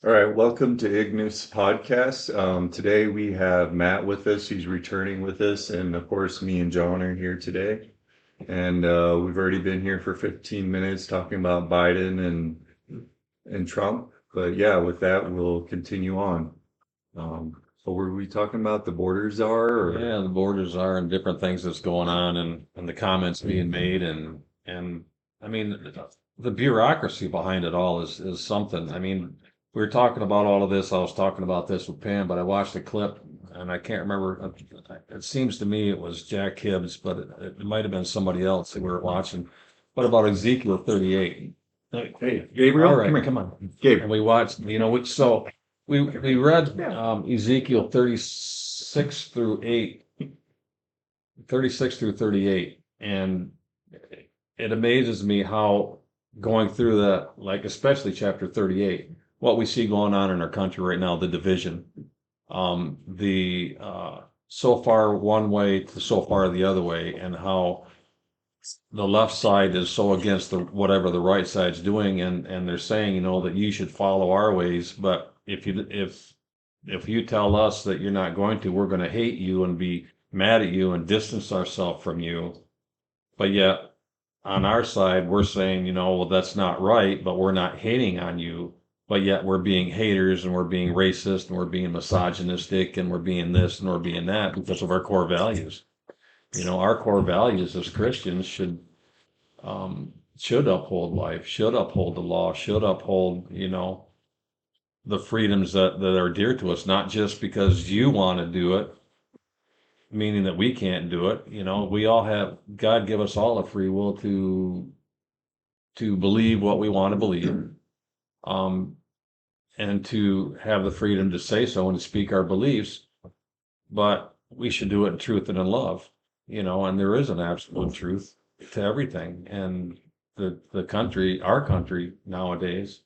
All right, welcome to IGNIS podcast. Today we have Matt with us. He's returning with us, and of course, me and John are here today. And we've already been here for 15 minutes talking about Biden and Trump. But yeah, with that, we'll continue on. So were we talking about the borders are, or Yeah, the borders are and different things that's going on and the comments being made and I mean the bureaucracy behind it all is something. I mean, we were talking about all of this. I was talking about this with Pam, but I watched a clip and I can't remember. It seems to me it was Jack Hibbs, but it might have been somebody else that we were watching. What about Ezekiel 38? hey, All Gabriel, come right, here. come on. Gabe. And we watched, we read Ezekiel 36 through 8, 36 through 38, and it amazes me how going through that, like especially chapter 38, what we see going on in our country right now, the division, the so far one way to so far the other way, and how the left side is so against the whatever the right side's doing, and they're saying, that you should follow our ways, but if you tell us that you're not going to, we're going to hate you and be mad at you and distance ourselves from you. But yet on our side, we're saying, well, that's not right, but we're not hating on you. But yet we're being haters and we're being racist and we're being misogynistic and we're being this and we're being that because of our core values. Our core values as Christians should uphold life, should uphold the law, should uphold, the freedoms that are dear to us, not just because you want to do it, meaning that we can't do it. We all have, God give us all a free will to believe what we want to believe, um, and to have the freedom to say so and to speak our beliefs, but we should do it in truth and in love, and there is an absolute truth to everything. And the country, our country nowadays,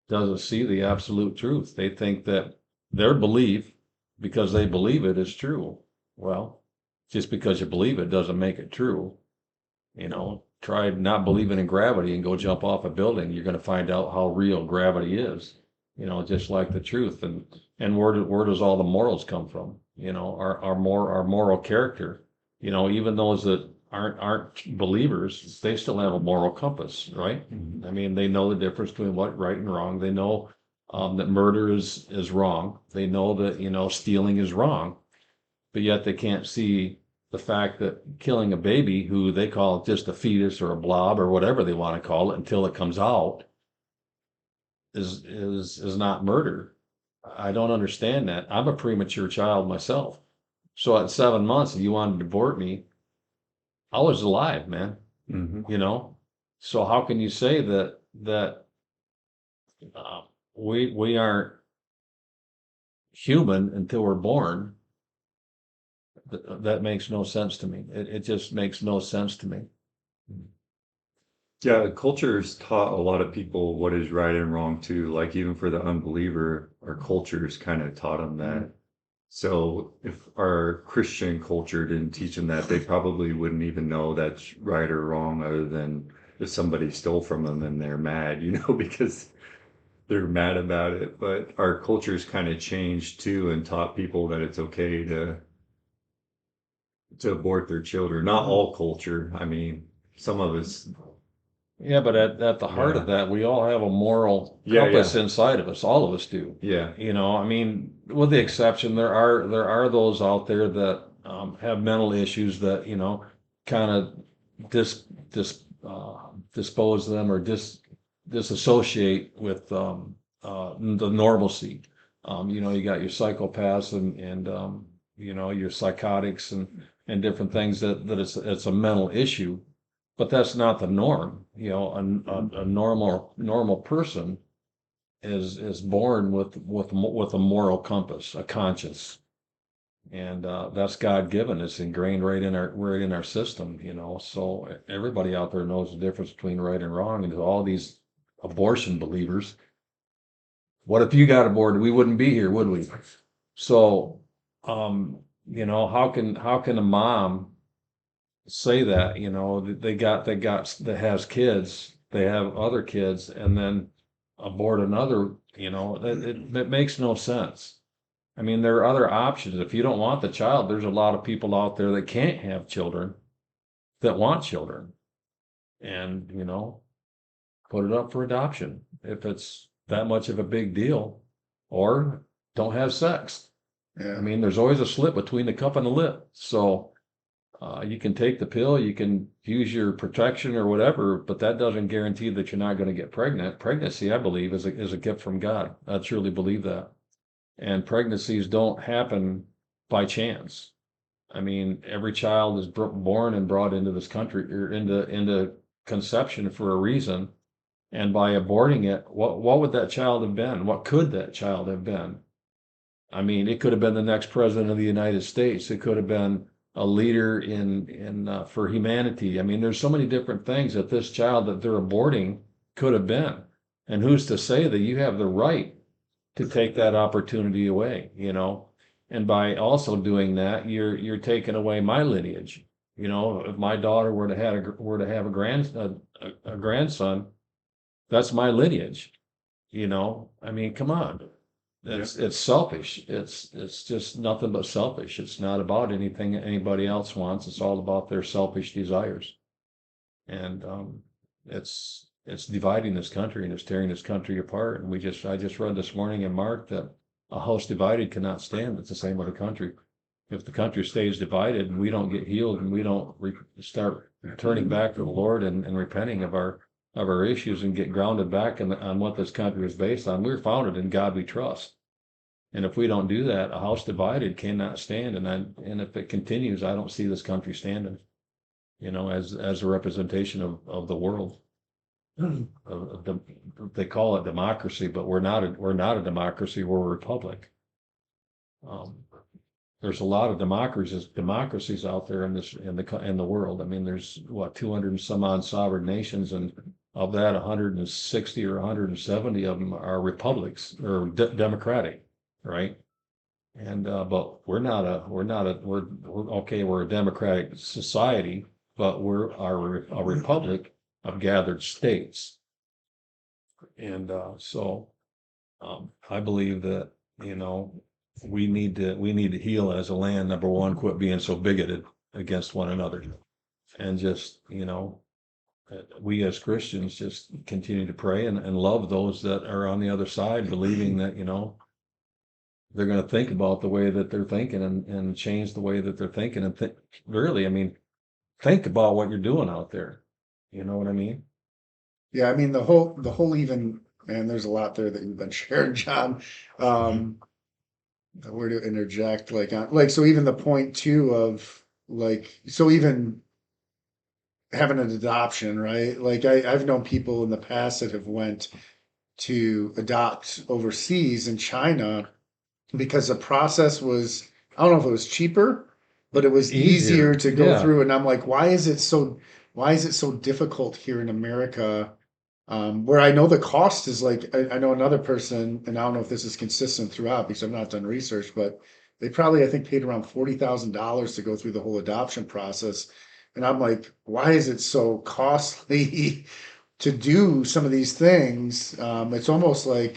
doesn't see the absolute truth. They think that their belief, because they believe it, is true. Well, just because you believe it doesn't make it true. Try not believing in gravity and go jump off a building. You're going to find out how real gravity is. Just like the truth. And where does all the morals come from? Our moral character. Even those that aren't believers, they still have a moral compass, right? Mhm. I mean, they know the difference between what right and wrong. They know that murder is wrong. They know that stealing is wrong, but yet they can't see the fact that killing a baby who they call just a fetus or a blob or whatever they want to call it until it comes out is not murder. I don't understand that. I'm a premature child myself. So at 7 months, if you wanted to abort me, I was alive, man. Mhm. So how can you say that uh, we aren't human until we're born? That makes no sense to me. It just makes no sense to me. Yeah, culture's taught a lot of people what is right and wrong too. Like even for the unbeliever, our culture's kind of taught them that. So if our Christian culture didn't teach them that, they probably wouldn't even know that's right or wrong, other than if somebody stole from them and they're mad, because they're mad about it. But our culture's kind of changed too and taught people that it's okay to abort their children. Not all culture. I mean, some of us, Yeah, but at the heart yeah, of that, we all have a moral yeah, compass yeah, inside of us. All of us do. yeah. I mean, with the exception, there are those out there that have mental issues that kind of dispose them or disassociate with the normalcy. You got your psychopaths and your psychotics and different things that it's a mental issue, but that's not the norm. A normal person is born with a moral compass, a conscience, and that's God given. It's ingrained right in our system. So everybody out there knows the difference between right and wrong. And all these abortion believers, what if you got aborted? We wouldn't be here, would we? So, how can a mom say that? They got that has kids, they have other kids, and then abort another, it makes no sense. I mean, there are other options. If you don't want the child, there's a lot of people out there that can't have children that want children. And, put it up for adoption if it's that much of a big deal, or don't have sex. Yeah. I mean, there's always a slip between the cup and the lip. So you can take the pill, you can use your protection or whatever, but that doesn't guarantee that you're not going to get pregnant. Pregnancy, I believe, is a gift from God. I truly believe that. And pregnancies don't happen by chance. I mean, every child is born and brought into this country or into conception for a reason. And by aborting it, what would that child have been? What could that child have been? I mean, it could have been the next president of the United States. It could have been a leader in for humanity. I mean, there's so many different things that this child that they're aborting could have been. And who's to say that you have the right to take that opportunity away, And by also doing that, you're taking away my lineage. If my daughter were to have a grandson, that's my lineage. I mean, come on. It's selfish. It's just nothing but selfish. It's not about anything anybody else wants. It's all about their selfish desires. And it's dividing this country and it's tearing this country apart. And I just read this morning in Mark that a house divided cannot stand. It's the same with a country. If the country stays divided and we don't get healed and we don't start turning back to the Lord and repenting of our issues and get grounded back on what this country is based on. We're founded in God we trust. And if we don't do that, a house divided cannot stand. And if it continues, I don't see this country standing, as a representation of the world. They call it democracy, but we're not a democracy, we're a republic. There's a lot of democracies out there in the world. I mean, there's 200 and some odd sovereign nations, and of that 160 or 170 of them are republics or democratic, right? And but we're a democratic society, but we're a republic of gathered states. And I believe that, we need to heal as a land. Number one, quit being so bigoted against one another, and just we as Christians just continue to pray and love those that are on the other side, believing that they're going to think about the way that they're thinking and change the way that they're thinking and really, I mean, think about what you're doing out there. You know what I mean? Yeah, I mean the whole even, man, there's a lot there that you've been sharing, John. Where to interject, so even the point too of so even having an adoption, right? I've known people in the past that have went to adopt overseas in China because the process was, I don't know if it was cheaper, but it was easier to go through. And I'm like, why is it so difficult here in America? Where I know the cost is I know another person, and I don't know if this is consistent throughout because I've not done research, but they probably, I think, paid around $40,000 to go through the whole adoption process. And I'm like, why is it so costly to do some of these things? It's almost like,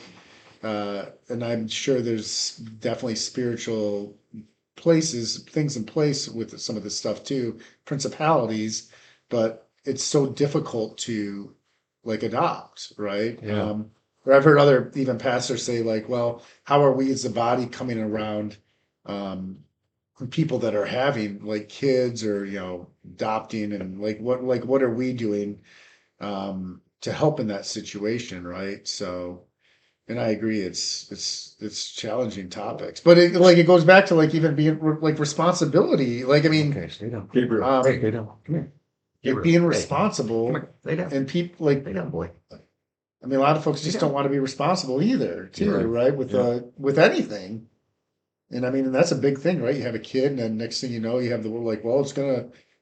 and I'm sure there's definitely spiritual things in place with some of this stuff too, principalities, but it's so difficult to adopt, right? Yeah. Or I've heard other even pastors say well, how are we as a body coming around people that are having kids or adopting, and what are we doing to help in that situation, right? So, and I agree, it's challenging topics, but it goes back to even being responsibility. I mean, Okay, stay down. Hey, stay down. Come here. being responsible, Come here. Lay down. and people Lay down, boy. I mean, a lot of folks just don't want to be responsible either, too, right? With anything. And I mean, and that's a big thing, right? You have a kid, and then next thing you know, you have the world well,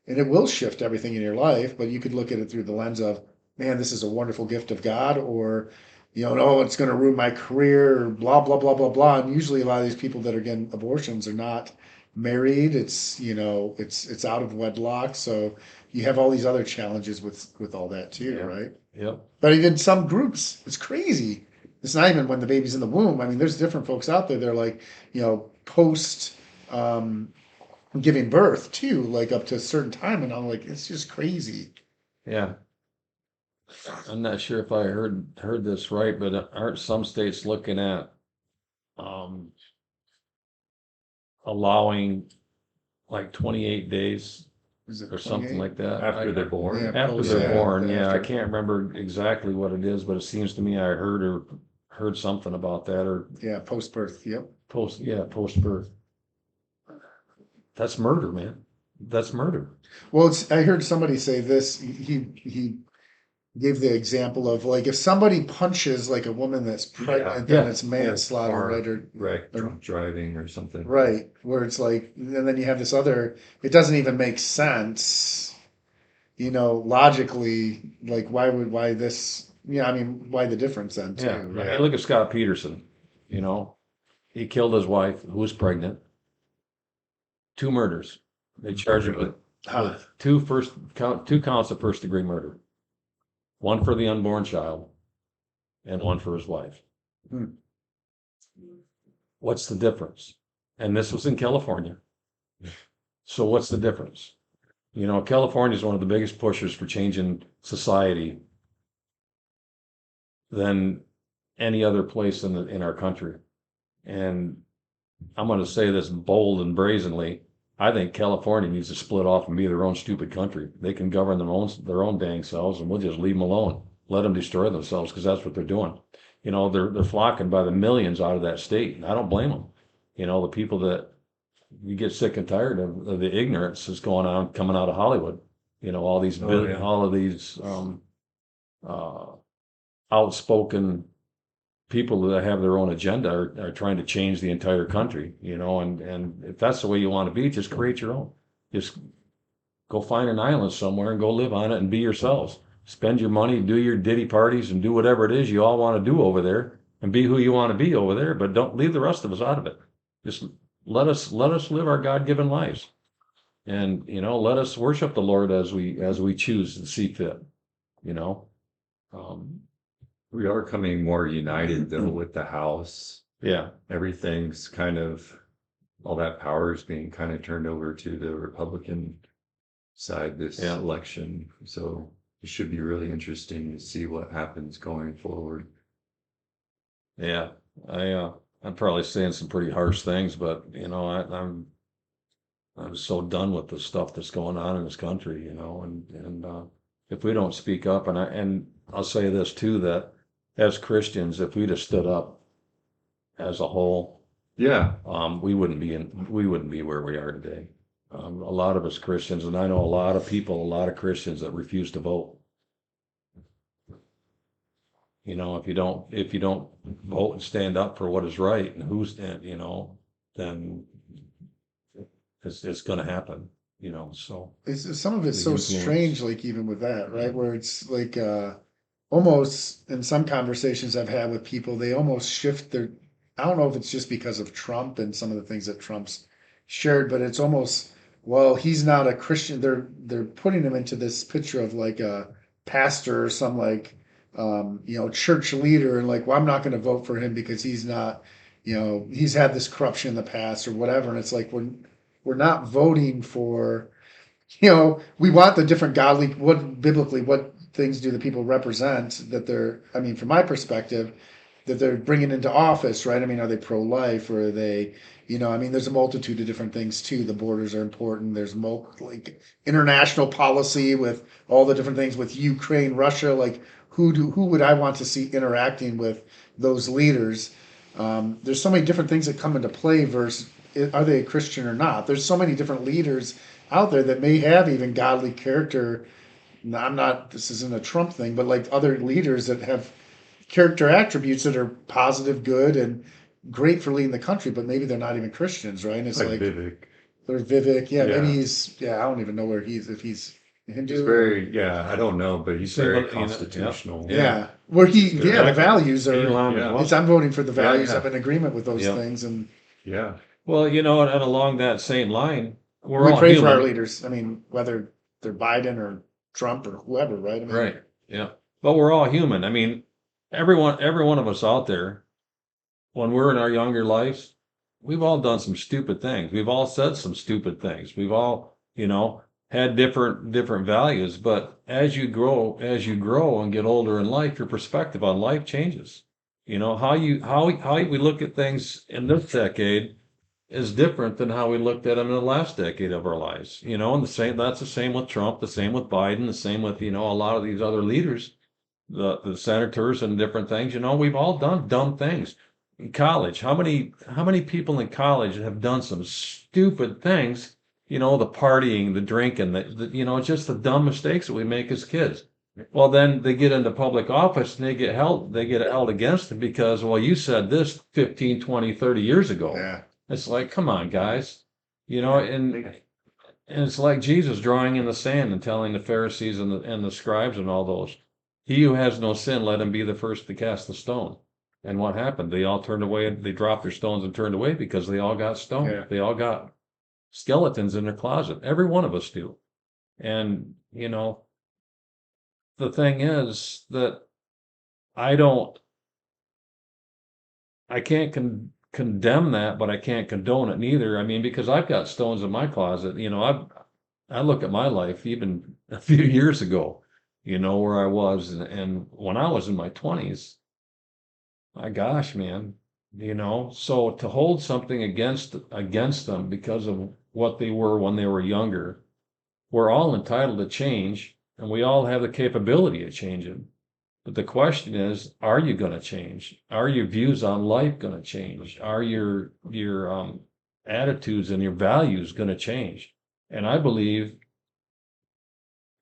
and it will shift everything in your life, but you could look at it through the lens of, man, this is a wonderful gift of God, or, no, it's going to ruin my career, or blah, blah, blah, blah, blah. And usually a lot of these people that are getting abortions are not married. It's, it's out of wedlock. So you have all these other challenges with all that too, right? Yep. But even some groups, it's crazy. it's not even when the baby's in the womb. I mean, there's different folks out there. They're like, post giving birth too, like up to a certain time, and I'm like, it's just crazy. Yeah. I'm not sure if I heard this right, but aren't some states looking at um, allowing like 28 days Is it or something 28? like that? After they're born. Yeah, After post, they're born, the yeah. I after. can't remember exactly what it is, but it seems to me I heard something about that or Yeah, post birth. Yep. post birth. That's murder, man. That's murder. Well, I heard somebody say this. He gave the example of like if somebody punches like a woman that's pregnant, then Yeah. it's manslaughter, Or, right? right, drunk driving or something. Right, where it's like, and then you have this other. It doesn't even make sense, logically. Like, why this? Yeah, I mean, why the difference then too? Yeah. Right? Hey, look at Scott Peterson. You know, he killed his wife who was pregnant. 2 murders. They charged him with Huh. two counts of first degree murder. One for the unborn child and one for his wife. Hmm. What's the difference? And this was in California. So what's the difference? California is one of the biggest pushers for changing society than any other place in our country. And I'm going to say this bold and brazenly. I think California needs to split off and be their own stupid country. They can govern their own dang selves, and we'll just leave them alone. Let them destroy themselves because that's what they're doing. They're flocking by the millions out of that state, and I don't blame them. The people that you get sick and tired of the ignorance that's going on coming out of Hollywood. All these Oh, yeah. all of these uh, outspoken people that have their own agenda are trying to change the entire country, and if that's the way you want to be, just create your own. Just go find an island somewhere and go live on it and be yourselves. Spend your money, do your ditty parties, and do whatever it is you all want to do over there, and be who you want to be over there. But don't leave the rest of us out of it. Just let us live our God-given lives, and let us worship the Lord as we choose to see fit. Um, We are coming more united though with the House. yeah, Everything's kind of, all that power is being kind of turned over to the Republican side this Yeah. election. So it should be really interesting to see what happens going forward. yeah. I'm probably saying some pretty harsh things, but I'm so done with the stuff that's going on in this country, and if we don't speak up, and I'll say this too, that as Christians, if we'd have stood up as a whole, Yeah. we wouldn't be where we are today. A lot of us Christians, and I know a lot of Christians that refuse to vote. If you don't vote and stand up for what is right and then it's going to happen. So Some of it's the so influence. strange, like even with that, right? Where it's like almost in some conversations I've had with people, they almost shift their. I don't know if it's just because of Trump and some of the things that Trump's shared, but it's almost, well, he's not a Christian. They're putting him into this picture of like a pastor or some like church leader, and like, well, I'm not going to vote for him because he's not, he's had this corruption in the past or whatever. And it's like we're not voting for, we want the different godly, what things do the people represent that they're, I mean, from my perspective, that they're bringing into office, right? I mean, are they pro-life or are they, I mean, there's a multitude of different things too. The borders are important. There's like international policy with all the different things with Ukraine, Russia. Like, who would I want to see interacting with those leaders? There's so many different things that come into play versus are they a Christian or not? There's so many different leaders out there that may have even godly character. I'm not, this isn't a Trump thing, but like other leaders that have character attributes that are positive, good, and great for leading the country, but maybe they're not even Christians, right? And it's like Vivek. they're Vivek. Yeah, maybe Yeah. I don't even know where if he's Hindu. He's very, I don't know, but he's Same very with, constitutional. yeah. Where the Exactly. values are, Elon as Yeah. well. I'm voting for the values. yeah. I'm in agreement with those Yeah. things. And Yeah. Well, and along that same line, we're we all pray human. for our leaders. I mean, whether they're Biden or Trump or whoever, right? I mean, Right. Yeah. But we're all human. I mean, every one of us out there, when we're in our younger lives, we've all done some stupid things. We've all said some stupid things. We've all, had different values. But as you grow and get older in life, your perspective on life changes. How we look at things in this decade is different than how we looked at them in the last decade of our lives. And that's the same with Trump, the same with Biden, the same with, a lot of these other leaders, the senators and different things. We've all done dumb things. In college, how many people in college have done some stupid things, the partying, the drinking, just the dumb mistakes that we make as kids. Well, then they get into public office and they get held against them because, well, you said this 15, 20, 30 years ago. Yeah. It's like, come on, guys. And it's like Jesus drawing in the sand and telling the Pharisees and the scribes and all those, he who has no sin, let him be the first to cast the stone. And what happened? They all turned away, they dropped their stones and turned away because they all got stoned. Yeah. They all got skeletons in their closet. Every one of us do. And, the thing is that I don't, I can't condemn that, but I can't condone it neither. I mean, because I've got stones in my closet. I look at my life even a few years ago, where I was, and when I was in my 20s, my gosh, man, so to hold something against them because of what they were when they were younger, we're all entitled to change, and we all have the capability of changing. But the question is, are you going to change? Are your views on life going to change? Are your attitudes and your values going to change? And I believe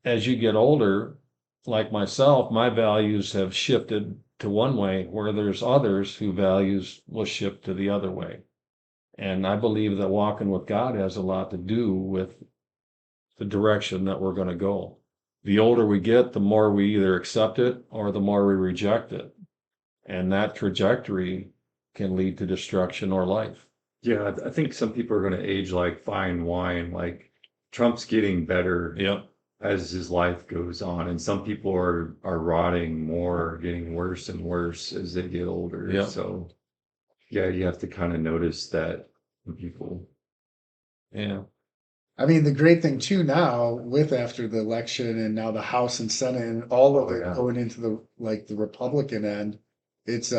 as you get older, like myself, my values have shifted to one way, where there's others whose values will shift to the other way. And I believe that walking with God has a lot to do with the direction that we're going to go. The older we get, the more we either accept it or the more we reject it. And that trajectory can lead to destruction or life. Yeah, I think some people are going to age like fine wine. Like Trump's getting better Yep. as his life goes on, and some people are rotting more, getting worse and worse as they get older. Yep. So yeah, you have to kind of notice that in people. Yeah. I mean, the great thing too now with after the election and now the House and Senate and all of Oh, it yeah. going into the Republican end, it's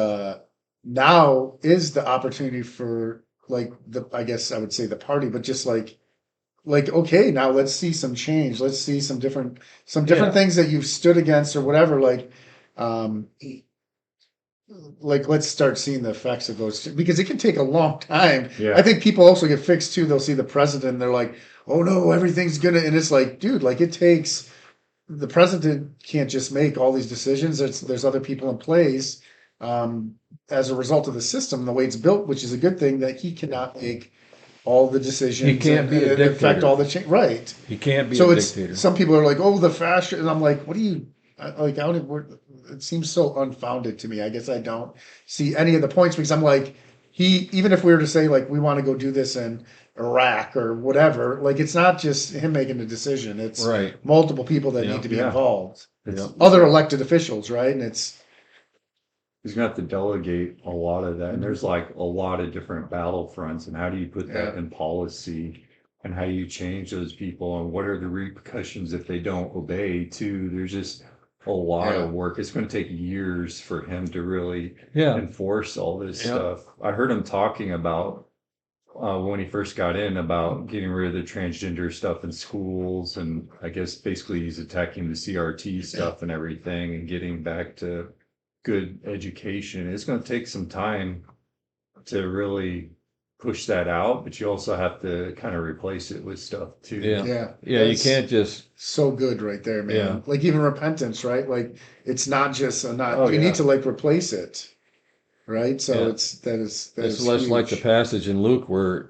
now is the opportunity for I guess I would say the party, but just okay, now let's see some change. Let's see some different Yeah. things that you've stood against or whatever. Um, let's start seeing the effects of those because it can take a long time. Yeah. I think people also get fixed too. They'll see the president and they're like, oh no, everything's gonna, and it's like, dude, like it takes, the president can't just make all these decisions. There's other people in place, as a result of the system, the way it's built, which is a good thing, that he cannot make all the decisions. He can't be a and affect dictator. all the change. Right. He can't be So a it's, dictator. some people are like, oh, the fashion, and I'm like, what do you, like, how did, it seems so unfounded to me. I guess I don't see any of the points because I'm like, even if we were to say like, we want to go do this in Iraq or whatever, like, it's not just him making the decision. It's Right. multiple people that Yeah. need to be Yeah. involved. It's, Yep. Other elected officials, right? And it's, he's gonna have to delegate a lot of that. And there's like a lot of different battlefronts, and how do you put that Yeah. in policy, and how do you change those people, and what are the repercussions if they don't obey too? There's just a lot Yeah. of work. It's going to take years for him to really Yeah. enforce all this Yeah. stuff. I heard him talking about when he first got in about getting rid of the transgender stuff in schools, and I guess basically he's attacking the CRT stuff and everything, and getting back to good education. It's going to take some time to really push that out, but you also have to kind of replace it with stuff too. Yeah. yeah. Yeah. You That's can't just, so good right there, man. Yeah. Like even repentance, right? Like it's not just Oh, you yeah. need to like replace it. Right. So Yeah. that is it's less like the huge. passage in Luke where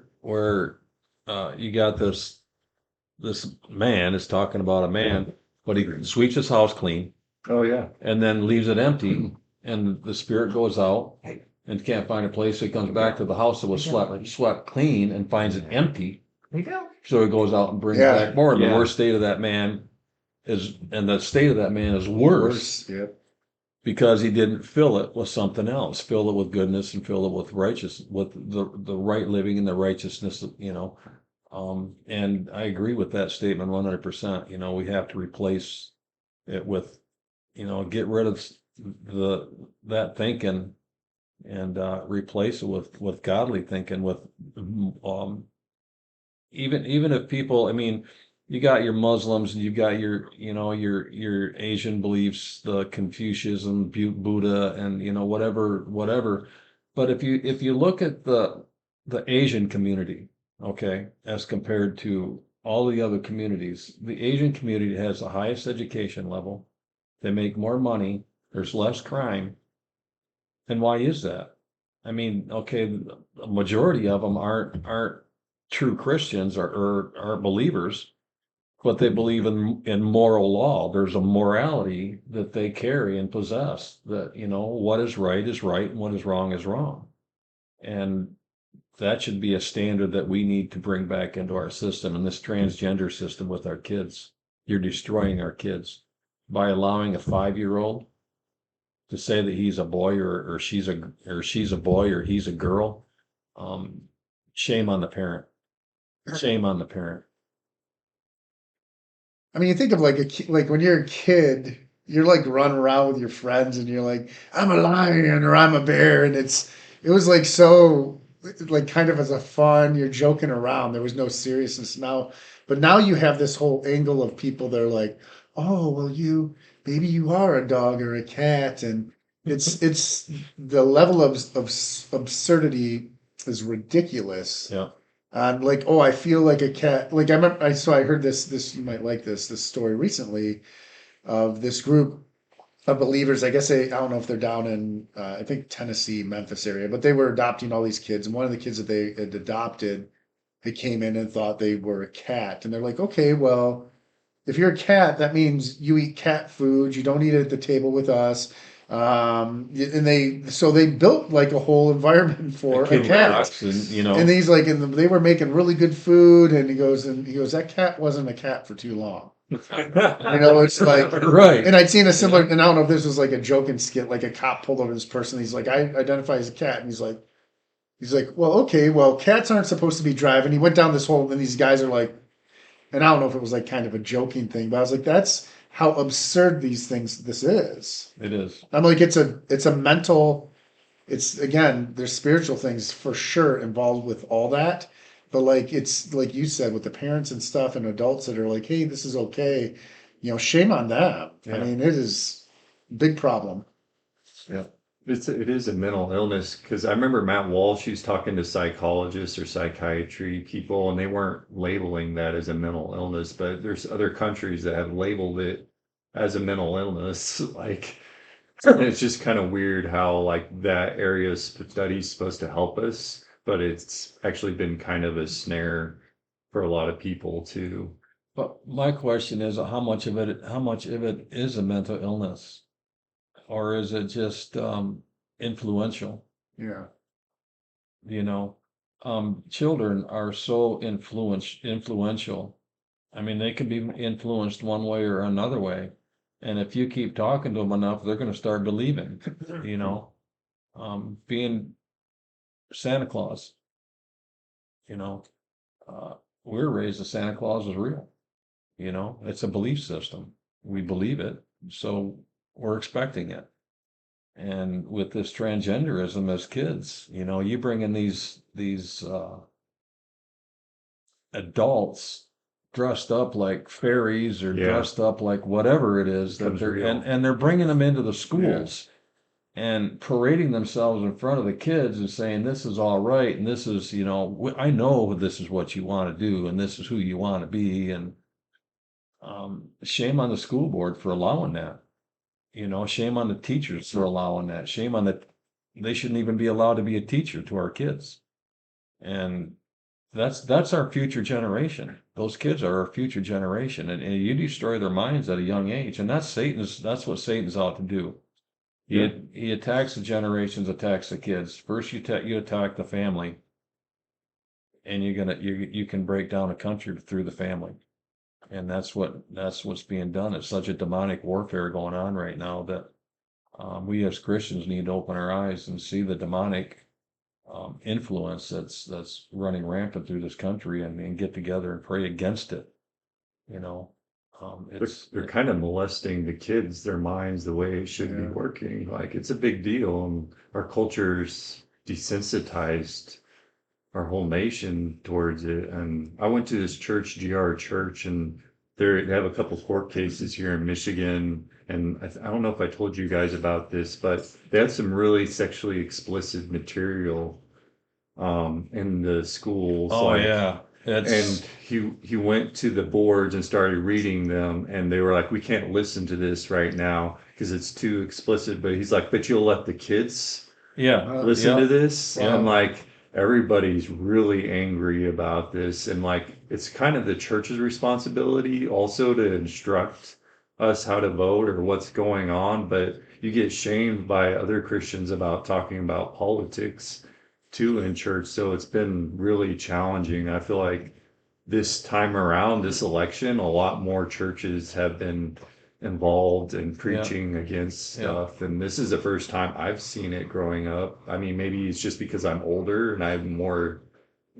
you got this man is talking about a man, but he sweeps his house clean Oh yeah. and then leaves it empty, and the spirit goes out and can't find a place. So he comes back to the house that was swept clean and finds it empty. So he goes out and brings Yeah. back more. And Yeah. the state of that man is worse Yep. because he didn't fill it with something else, fill it with goodness and fill it with righteous, with the right living and the righteousness, and I agree with that statement 100%. We have to replace it with, get rid of that thinking and replace it with godly thinking, with um, even if people, I mean, you got your Muslims and you got your Asian beliefs, the Confucianism, Buddha, and whatever. But if you look at the Asian community, okay, as compared to all the other communities, the Asian community has the highest education level. They make more money. There's less crime. And why is that? I mean, okay, the majority of them aren't true Christians or aren't believers, but they believe in moral law. There's a morality that they carry and possess, that, what is right and what is wrong is wrong. And that should be a standard that we need to bring back into our system, and this transgender system with our kids. You're destroying our kids by allowing a 5-year-old to say that he's a boy, or she's a boy, or he's a girl. Um, Shame on the parent. Shame on the parent. I mean, you think of like like when you're a kid, you're like running around with your friends and you're like, I'm a lion or I'm a bear. And it was like so, like kind of as a fun, you're joking around. There was no seriousness now. But now you have this whole angle of people that are like, oh, well, maybe you are a dog or a cat. And it's the level of absurdity is ridiculous. Yeah. Like, oh, I feel like a cat. Like I remember, I heard this. You might like this story recently of this group of believers. I guess I don't know if they're down in I think Tennessee, Memphis area, but they were adopting all these kids, and one of the kids that they had adopted, they came in and thought they were a cat, and they're like, okay, well, if you're a cat, that means you eat cat food. You don't eat it at the table with us. And they built like a whole environment for a Kid cat. rocks, and And he's like, and they were making really good food, and he goes, that cat wasn't a cat for too long. It's like, right. and I'd seen a similar, and I don't know if this was like a joking skit, like a cop pulled over this person. He's like, I identify as a cat, and he's like, well, okay, well, cats aren't supposed to be driving. He went down this whole, and these guys are like, and I don't know if it was like kind of a joking thing, but I was like, that's how absurd this is. It is. I'm like, it's a mental, it's again, there's spiritual things for sure involved with all that. But like it's like you said with the parents and stuff and adults that are like, hey, this is okay. Shame on them. I Yeah. mean, it is a big problem. Yeah. It is a mental illness because I remember Matt Walsh, he was talking to psychologists or psychiatry people, and they weren't labeling that as a mental illness, but there's other countries that have labeled it as a mental illness. Like, it's just kind of weird how like that area of study is supposed to help us, but it's actually been kind of a snare for a lot of people too. But my question is, how much of it is a mental illness, or is it just influential? Yeah. You know, Children are so influential. I mean, they can be influenced one way or another way, and if you keep talking to them enough, they're going to start believing. You know, Being Santa Claus. You know, uh, we're raised that Santa Claus is real. It's a belief system. We believe it, so we're expecting it. And with this transgenderism as kids, you bring in these adults dressed up like fairies or Yeah. dressed up like whatever it is that Becomes they're real. and they're bringing them into the schools and parading themselves in front of the kids and saying this is all right, and this is, I know this is what you want to do and this is who you want to be. And shame on the school board for allowing that. Shame on the teachers for allowing that. They shouldn't even be allowed to be a teacher to our kids. And that's our future generation. Those kids are our future generation, and you destroy their minds at a young age, and that's what Satan's out to do. He attacks the generations, attacks the kids. First, you attack the family, and you can break down a country through the family. And that's what's being done. It's such a demonic warfare going on right now that We as Christians need to open our eyes and see the demonic influence that's running rampant through this country, and get together and pray against it. You know, They're kind of molesting the kids, their minds, the way it should be Yeah. working. Like it's a big deal, and our culture's desensitized our whole nation towards it. And I went to this church, GR Church, and they have a couple court cases here in Michigan. And I don't know if I told you guys about this, but they had some really sexually explicit material in the schools. oh Like, yeah, and he went to the boards and started reading them, and they were like, "We can't listen to this right now because it's too explicit." But he's like, "But you'll let the kids yeah, listen to yeah, this?" And yeah, like everybody's really angry about this, and like it's kind of the church's responsibility also to instruct us how to vote or what's going on, but you get shamed by other Christians about talking about politics too in church. So it's been really challenging. I feel like this time around, this election, a lot more churches have been involved in yeah, preaching against yeah. stuff. And this is the first time I've seen it growing up. I mean, maybe it's just because I'm older and I'm more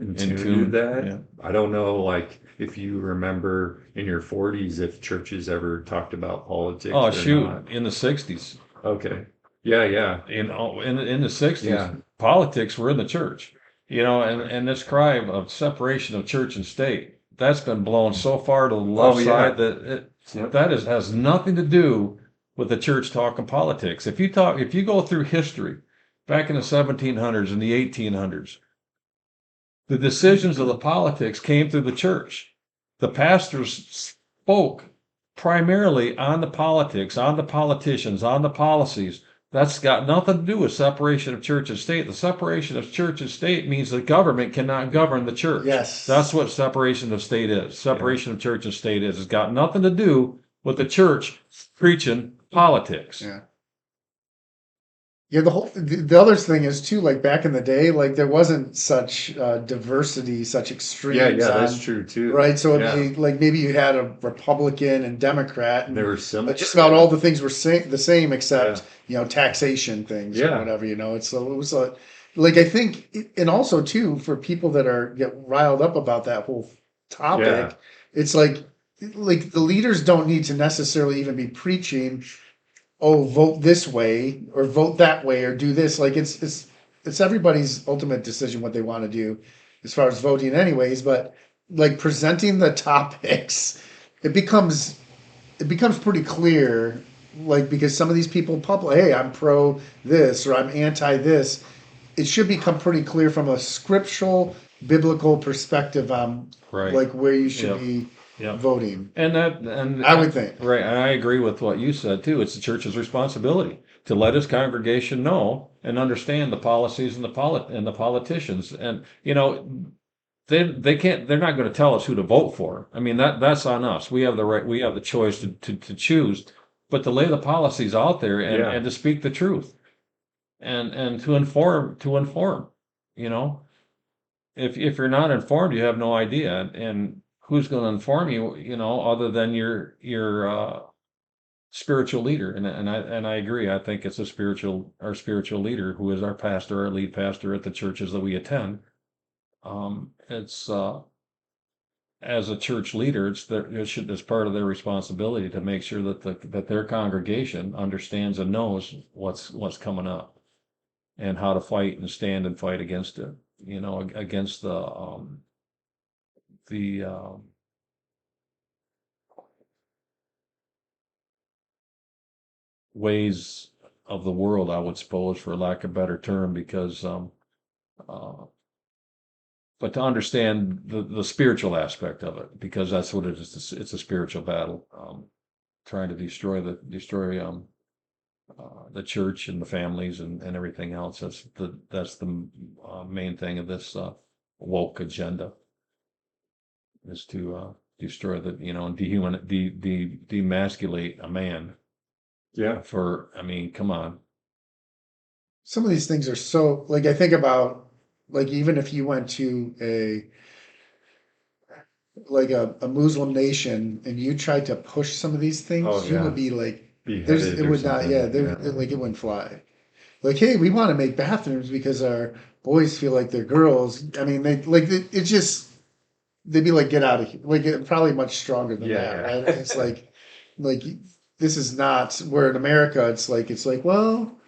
in In tune to tune, that. yeah. I don't know, like, if you remember in your 40s, if churches ever talked about politics Oh or not. shoot, in the '60s, Okay. Yeah, yeah, in the '60s, yeah. politics were in the church. And this cry of separation of church and state, that's been blown so far to the left Oh, side yeah. that Yep. has nothing to do with the church talking politics. If you go through history, back in the 1700s and the 1800s, the decisions of the politics came through the church. The pastors spoke primarily on the politics, on the politicians, on the policies. That's got nothing to do with separation of church and state. The separation of church and state means the government cannot govern the church. Yes. That's what separation of state is. Yeah. Separation of church and state is. It's got nothing to do with the church preaching politics. Yeah. Yeah, the other thing is too, like back in the day, like there wasn't such diversity, such Yeah, extremes yeah, that's on, true too. right? So Yeah. like maybe you had a Republican and Democrat, They and were similar. just about all the things were the same except Yeah. taxation things or Yeah. whatever. It was like I think, and also too for people that get riled up about that whole topic, Yeah. it's like the leaders don't need to necessarily even be preaching, oh, vote this way or vote that way or do this. Like it's everybody's ultimate decision what they want to do as far as voting anyways, but like presenting the topics, it becomes pretty clear, like because some of these people hey, I'm pro this or I'm anti this. It should become pretty clear from a scriptural biblical perspective on Right. like where you should Yep. be Yep. voting. And I would think. right, and I agree with what you said too. It's the church's responsibility to let his congregation know and understand the policies and the politicians. And they can't, they're not going to tell us who to vote for. I mean that's on us. We have the right, we have the choice to choose, but to lay the policies out there Yeah. and to speak the truth and to inform. You know, if you're not informed, you have no idea. And who's going to inform you, other than your spiritual leader? And I agree. I think it's our spiritual leader who is our pastor, our lead pastor at the churches that we attend. It's As a church leader, it's part of their responsibility to make sure that their congregation understands and knows what's coming up and how to fight and stand and fight against it. Against the ways of the world, I would suppose, for lack of a better term, because uh, but to understand the spiritual aspect of it, because that's what it is. It's a spiritual battle, trying to destroy the church and the families and everything else. That's the main thing of this woke agenda, is to destroy and demasculate a man. Yeah. I mean, come on. Some of these things are so, like I think about, like even if you went to a Muslim nation and you tried to push some of these Oh, things, you yeah. would be like beheaded it or would not, yeah, something. like it wouldn't fly. Like, hey, we want to make bathrooms because our boys feel like they're girls. I mean, they like it just they'd be like, get out of here. Like, probably much stronger than Yeah, that, yeah. right? It's like this is not where in America it's like, well,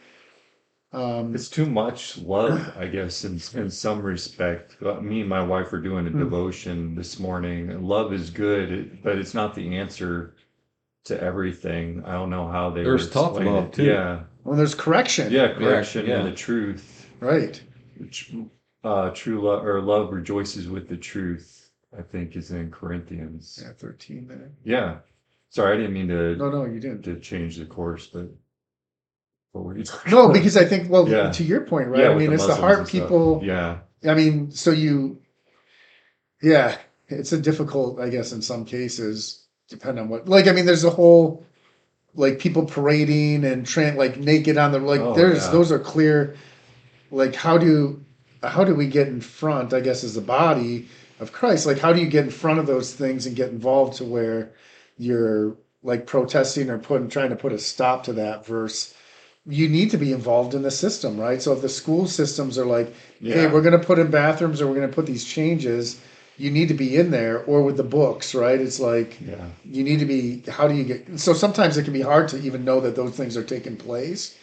It's too much love, I guess, in some respect. Me and my wife were doing a hmm. devotion this morning. And love is good, but it's not the answer to everything. I don't know how they would There's tough explain love it. too. Yeah, Well, there's correction, yeah, Yeah, correction and yeah. the truth. right? Tr- True love or love rejoices with the truth, I think is in Corinthians. Yeah, 13 minutes. Yeah. Sorry, I didn't mean No, no, you didn't. to change the course, but what were you talking No, about? because I think, well, Yeah. to your point, right? Yeah, I with mean, the it's the Muslims heart and stuff. people. Yeah. I mean, so yeah, it's a difficult, I guess, in some cases, depending on what, like, I mean, there's a whole, like, people parading and like naked on the, like, Oh yeah. those are clear, like, how do we get in front, I guess, as the body of Christ? Like, how do you get in front of those things and get involved to where you're, like, protesting or trying to put a stop to that verse? You need to be involved in the system, right? So if the school systems are like, hey, Yeah. we're going to put in bathrooms or we're going to put these changes, you need to be in there, or with the books, right? It's like Yeah. you need to be, how do you get, so sometimes it can be hard to even know that those things are taking place.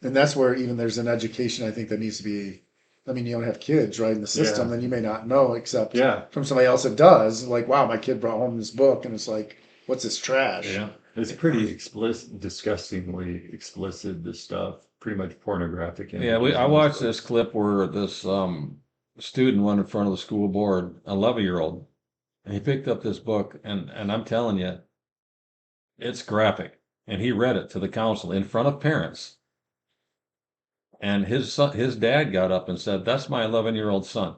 And that's where even there's an education I think that needs to be, I mean, you don't have kids, right, in the system, Yeah. then you may not know except Yeah. from somebody else that does. Like, wow, my kid brought home this book and it's like, what's this trash? Yeah. It's pretty explicit, disgustingly explicit, this stuff. Pretty much pornographic Yeah, images I in watched book. this clip where this student went in front of the school board, 11-year-old, and he picked up this book, and I'm telling you, it's graphic. And he read it to the council in front of parents. And his dad got up and said, "That's my 11-year-old son."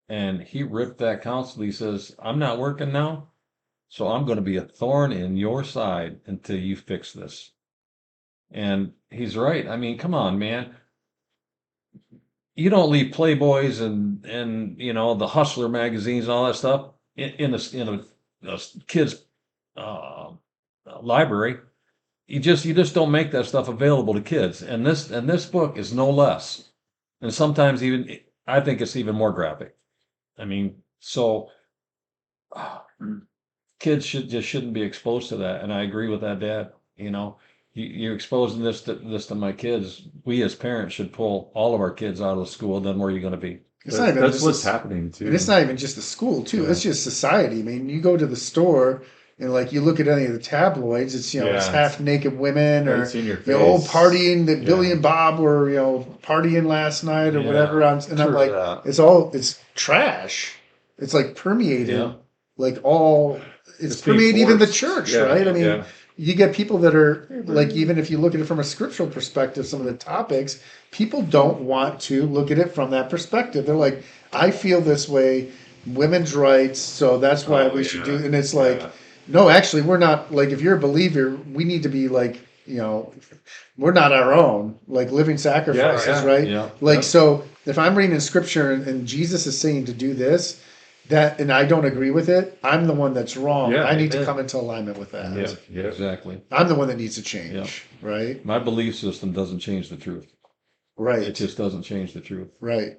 And he ripped that council. He says, "I'm not working now, so I'm going to be a thorn in your side until you fix this." And he's right. I mean, come on, man. You don't leave Playboys and the Hustler magazines and all that stuff a kid's uh, library. You just don't make that stuff available to kids. And this book is no less. And sometimes even I think it's even more graphic. I mean, so kids shouldn't be exposed to that. And I agree with that, Dad. You're exposing this to my kids. We as parents should pull all of our kids out of school. Then where are you going to be? It's not even That's just what's happening and it's too. not even just the school too. It's Yeah. just society. I mean, you go to the store and like you look at any of the tabloids, it's it's Yeah. half naked women or It's in your oh, face. partying that Billy Yeah. and Bob were partying last night or Yeah, whatever. And I'm true like, that. it's trash. It's like permeated, Yeah. like all it's It's being permeated even the forced. church, Yeah. right? I mean, Yeah. you get people that are like, even if you look at it from a scriptural perspective, some of the topics, people don't want to look at it from that perspective. They're like, I feel this way, women's rights, so that's why Oh, we should do. yeah. And it's like, Yeah. no, actually, we're not. Like, if you're a believer, we need to be like, we're not our own, like living sacrifices, Yeah. right? Yeah. Like, Yeah. so if I'm reading in scripture and Jesus is saying to do this, and I don't agree with it, I'm the one that's wrong. Yeah, I need to amen. come into alignment with that. Yeah, Yeah. exactly. I'm the one that needs to change, right? My belief system doesn't change the truth. It Right, just doesn't change the truth. right.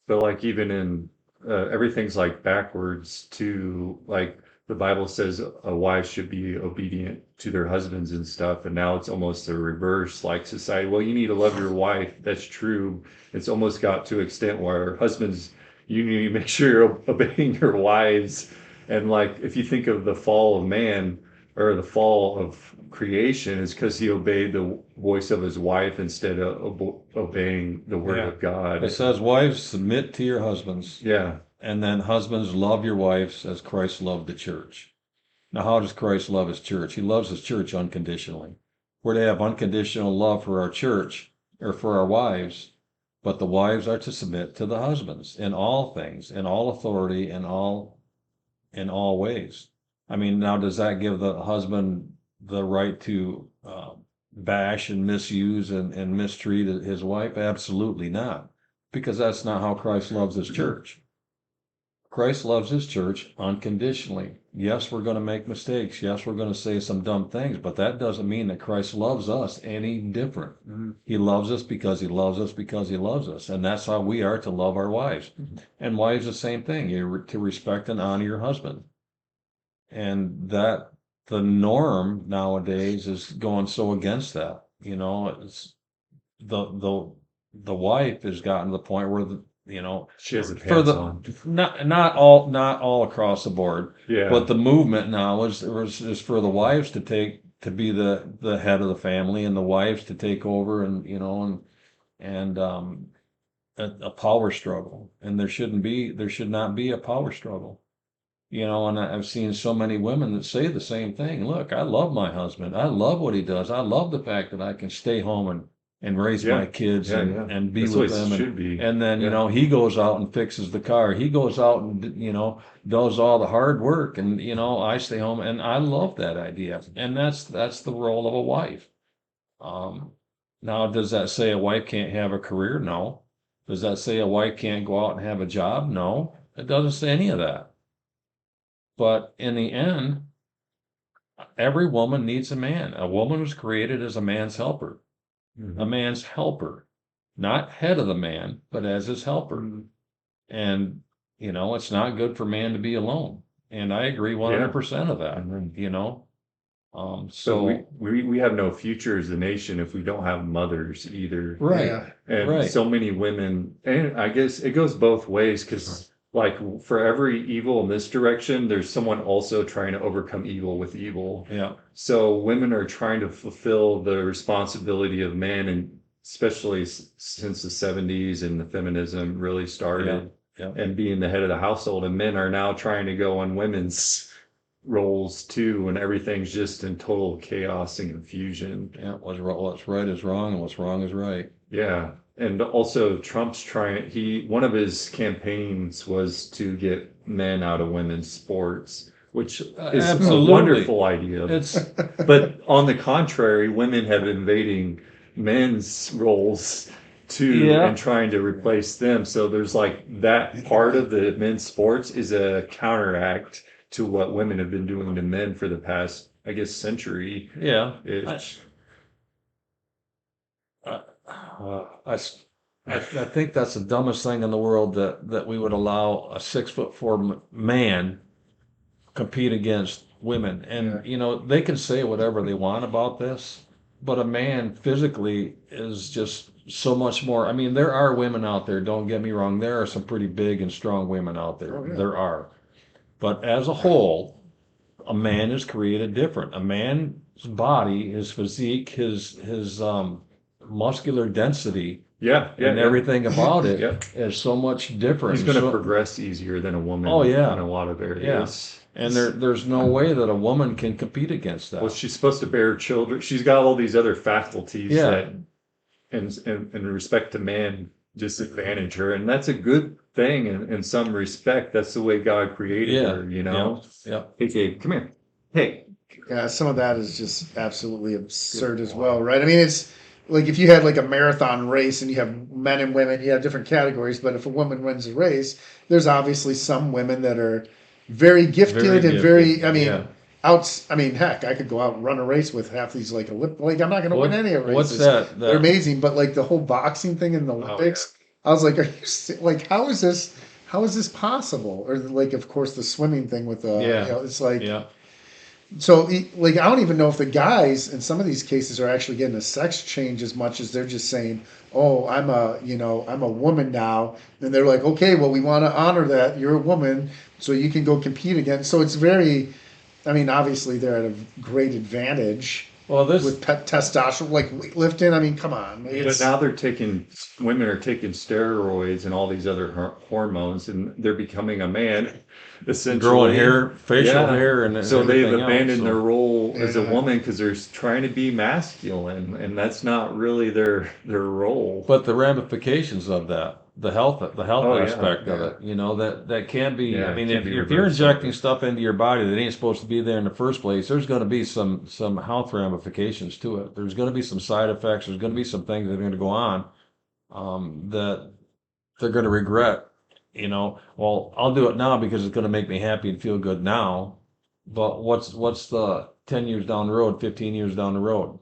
But like even in everything's like backwards to like the Bible says a wife should be obedient to their husbands and stuff, and now it's almost the reverse. Like society, well, you need to love your wife. That's true. It's almost got to an extent where husbands, you need to make sure you're obeying your wives. And like if you think of the fall of man or the fall of creation, is because he obeyed the voice of his wife instead of obeying the word Yeah. of God. It says, "Wives, submit to your husbands," Yeah. and then husbands, love your wives as Christ loved the church. Now, how does Christ love his church? He loves his church unconditionally. We're to have unconditional love for our church or for our wives, but the wives are to submit to the husbands in all things, in all authority, in all ways. I mean, now does that give the husband the right to bash and misuse and mistreat his wife? Absolutely not, because that's not how Christ loves his church. Christ loves his church unconditionally. Yes, we're going to make mistakes. Yes, we're going to say some dumb things, but that doesn't mean that Christ loves us any different. Mhm. He loves us because he loves us because he loves us. And that's how we are to love our wives. And wives, the same thing. You're to respect and honor your husband. And that the norm nowadays is going so against that. It's the wife has gotten to the point where She has the for pants the on. not all across the board, Yeah. but the movement now is for the wives to be the head of the family and the wives to take over and a power struggle, and there should not be a power struggle. And I've seen so many women that say the same thing. Look, I love my husband. I love what he does. I love the fact that I can stay home and raise my Yeah. kids Yeah. and, Yeah. and be That's with what it them. should be. And then, Yeah. he goes out and fixes the car. He goes out and, does all the hard work. And, I stay home, and I love that idea. And that's the role of a wife. Um, Now, does that say a wife can't have a career? No. Does that say a wife can't go out and have a job? No. It doesn't say any of that. But in the end, every woman needs a man. A woman was created as a man's helper, a Mhm. man's helper, not head of the man, but as his helper. Mhm. And, it's not good for man to be alone. And I agree Yeah. 100% of that, Mhm. But so, we have no future as a nation if we don't have mothers either. right, Yeah. And right. so many women, and I guess it goes both ways because, like, for every evil in this direction, there's someone also trying to overcome evil with evil. Yeah, So women are trying to fulfill the responsibility of men, and especially since the 70s and the feminism really started, yeah. and being the head of the household, and men are now trying to go on women's roles too, and everything's just in total chaos and confusion. Yeah, what's right is wrong, and what's wrong is right. Yeah. And also Trump's trying, one of his campaigns was to get men out of women's sports, which is a Absolutely. wonderful idea. It's But on the contrary, women have invading men's roles too, Yeah. and trying to replace them. So there's like that part of the men's sports is a counteract to what women have been doing to men for the past, I guess, century yeah. ish. I think that's the dumbest thing in the world that we would allow a 6'4" man compete against women. And, they can say whatever they want about this, but a man physically is just so much more. I mean, there are women out there, don't get me wrong. There are some pretty big and strong women out there. Oh, yeah. There are. But as a whole, a man is created different. A man's body, his physique, his muscular density, Yeah, and yeah. everything about it Yep. is so much different. He's going to So- progress easier than a woman Oh, yeah. in a lot of areas. and there's no way that a woman can compete against that. Well, she's supposed to bear children. She's got all these other faculties Yeah. that, in respect to man, disadvantage her. And that's a good thing in some respect. That's the way God created Yeah, her, you know? Yeah. Hey, Gabe, come here. Hey. Yeah, some of that is just absolutely absurd as well, right? I mean, it's like if you had like a marathon race and you have men and women, you have different categories, but if a woman wins a race, there's obviously some women that are very gifted Very and very, gifted, I mean, yeah. I mean, heck, I could go out and run a race with half these like like I'm not going to win any of What's races. that? They're amazing, but like the whole boxing thing in the Olympics, I was like, are you like, how is this possible? Or like, of course, the swimming thing with Yeah. it's like, Yeah. so, like, I don't even know if the guys in some of these cases are actually getting a sex change as much as they're just saying, "Oh, I'm a woman now," and they're like, "Okay, well, we want to honor that you're a woman, so you can go compete again." So it's very, I mean, obviously they're at a great advantage Well, with testosterone, like weightlifting. I mean, come on, But it's now women are taking steroids and all these other hormones, and they're becoming a man, essentially. growing hair, facial Yeah. hair, and So they've everything else, abandoned so- their role as a Yeah. woman because they're trying to be masculine, and that's not really their role. But the ramifications of that, the health Oh, yeah. aspect of it, that can be. Yeah, I it mean, can if be you're reversed injecting someday. stuff into your body that ain't supposed to be there in the first place, there's going to be some health ramifications to it. There's going to be some side effects. There's going to be some things that are going to go on that they're going to regret well, I'll do it now because it's going to make me happy and feel good now. But what's the 10 years down the road, 15 years down the road?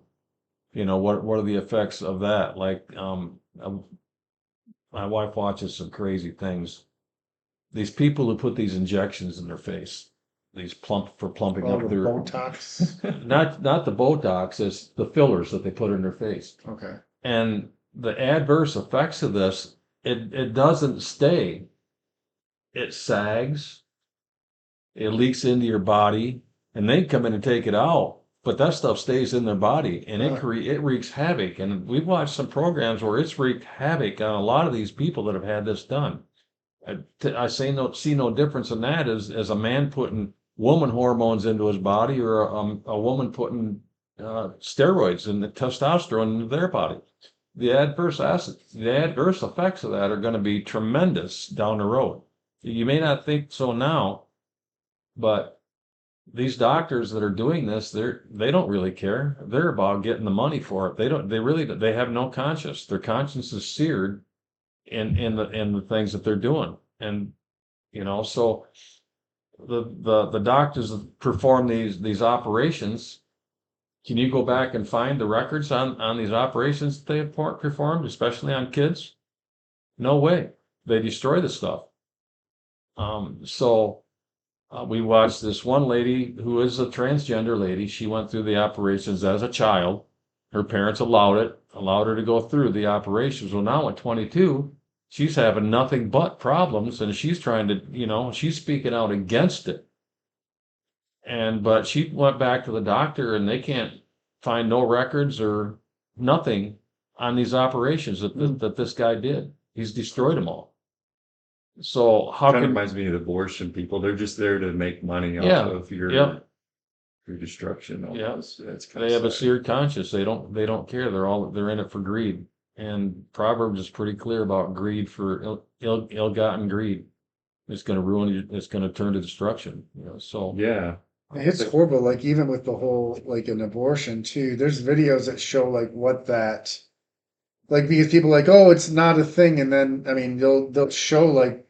What are the effects of that? Like, my wife watches some crazy things. These people who put these injections in their face, these plumping All up the their, Botox. not the Botox, it's the fillers that they put in their face. Okay. And the adverse effects of this, it doesn't stay. It sags, it leaks into your body, and they come in and take it out. But that stuff stays in their body, and it wreaks havoc. And we've watched some programs where it's wreaked havoc on a lot of these people that have had this done. I see no difference in that as a man putting woman hormones into his body, or a woman putting steroids and the testosterone into their body. The adverse effects of that are going to be tremendous down the road. You may not think so now, but these doctors that are doing this, they don't really care. They're about getting the money for it. They have no conscience. Their conscience is seared in the things that they're doing. And so the doctors that perform these operations, can you go back and find the records on these operations that they have performed, especially on kids? No way. They destroy the stuff. We watched this one lady who is a transgender lady. She went through the operations as a child. Her parents allowed her to go through the operations. Well, now at 22, she's having nothing but problems, and she's trying to, she's speaking out against it. But she went back to the doctor, and they can't find no records or nothing on these operations that this guy did. He's destroyed them all. So how Kind of can reminds me of abortion people. They're just there to make money off Yeah, of your yeah. destruction Yeah. almost. It's kind They of have a sad. seared conscience. They don't care. They're in it for greed. And Proverbs is pretty clear about greed, for ill-gotten greed. It's going to ruin you. It's going to turn to destruction. So Yeah. It's horrible. Like even with the whole like an abortion too. There's videos that show like what that like because people are like, oh, it's not a thing, and then I mean they'll show like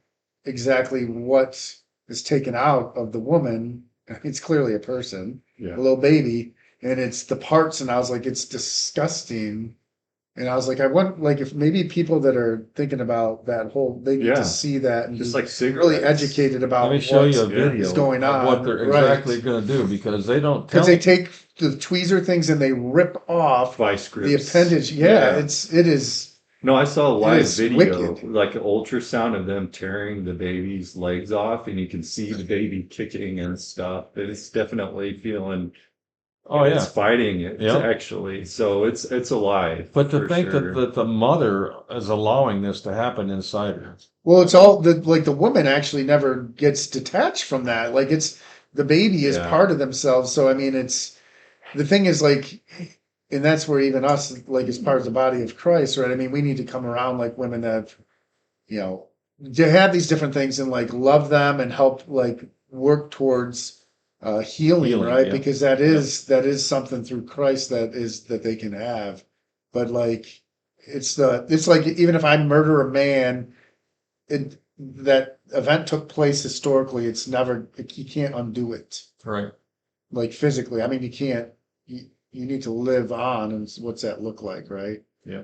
exactly what is taken out of the woman. It's clearly a person, Yeah. a little baby, and it's the parts, and I was like, it's disgusting. And I was like, I want like if maybe people that are thinking about that whole they need Yeah. to see that and Just be like cigarettes. really educated about let me show you a what yeah, video is going of what on, they're right? exactly going to do, because they don't Because tell they you. take the tweezer things and they rip off Vice the grips. appendage. Yeah, it is. No, I saw a It live is video, wicked. like an ultrasound of them tearing the baby's legs off, and you can see the baby kicking and stuff. It's definitely feeling Oh it's yeah, fighting it yeah. actually. So it's alive But to for think sure. that the mother is allowing this to happen inside her. Well, it's all the like the woman actually never gets detached from that. Like it's the baby is Yeah. part of themselves. So I mean, it's the thing is like, and that's where even us like as part of the body of Christ, right? I mean, we need to come around like women that have, you know, to have these different things and like love them and help like work towards healing, right? Yeah. Because that is something through Christ that they can have. But like it's like even if I murder a man, that event took place historically. It's never you can't undo it Right. like physically. I mean, you can't. You need to live on, and what's that look like, right? Yeah.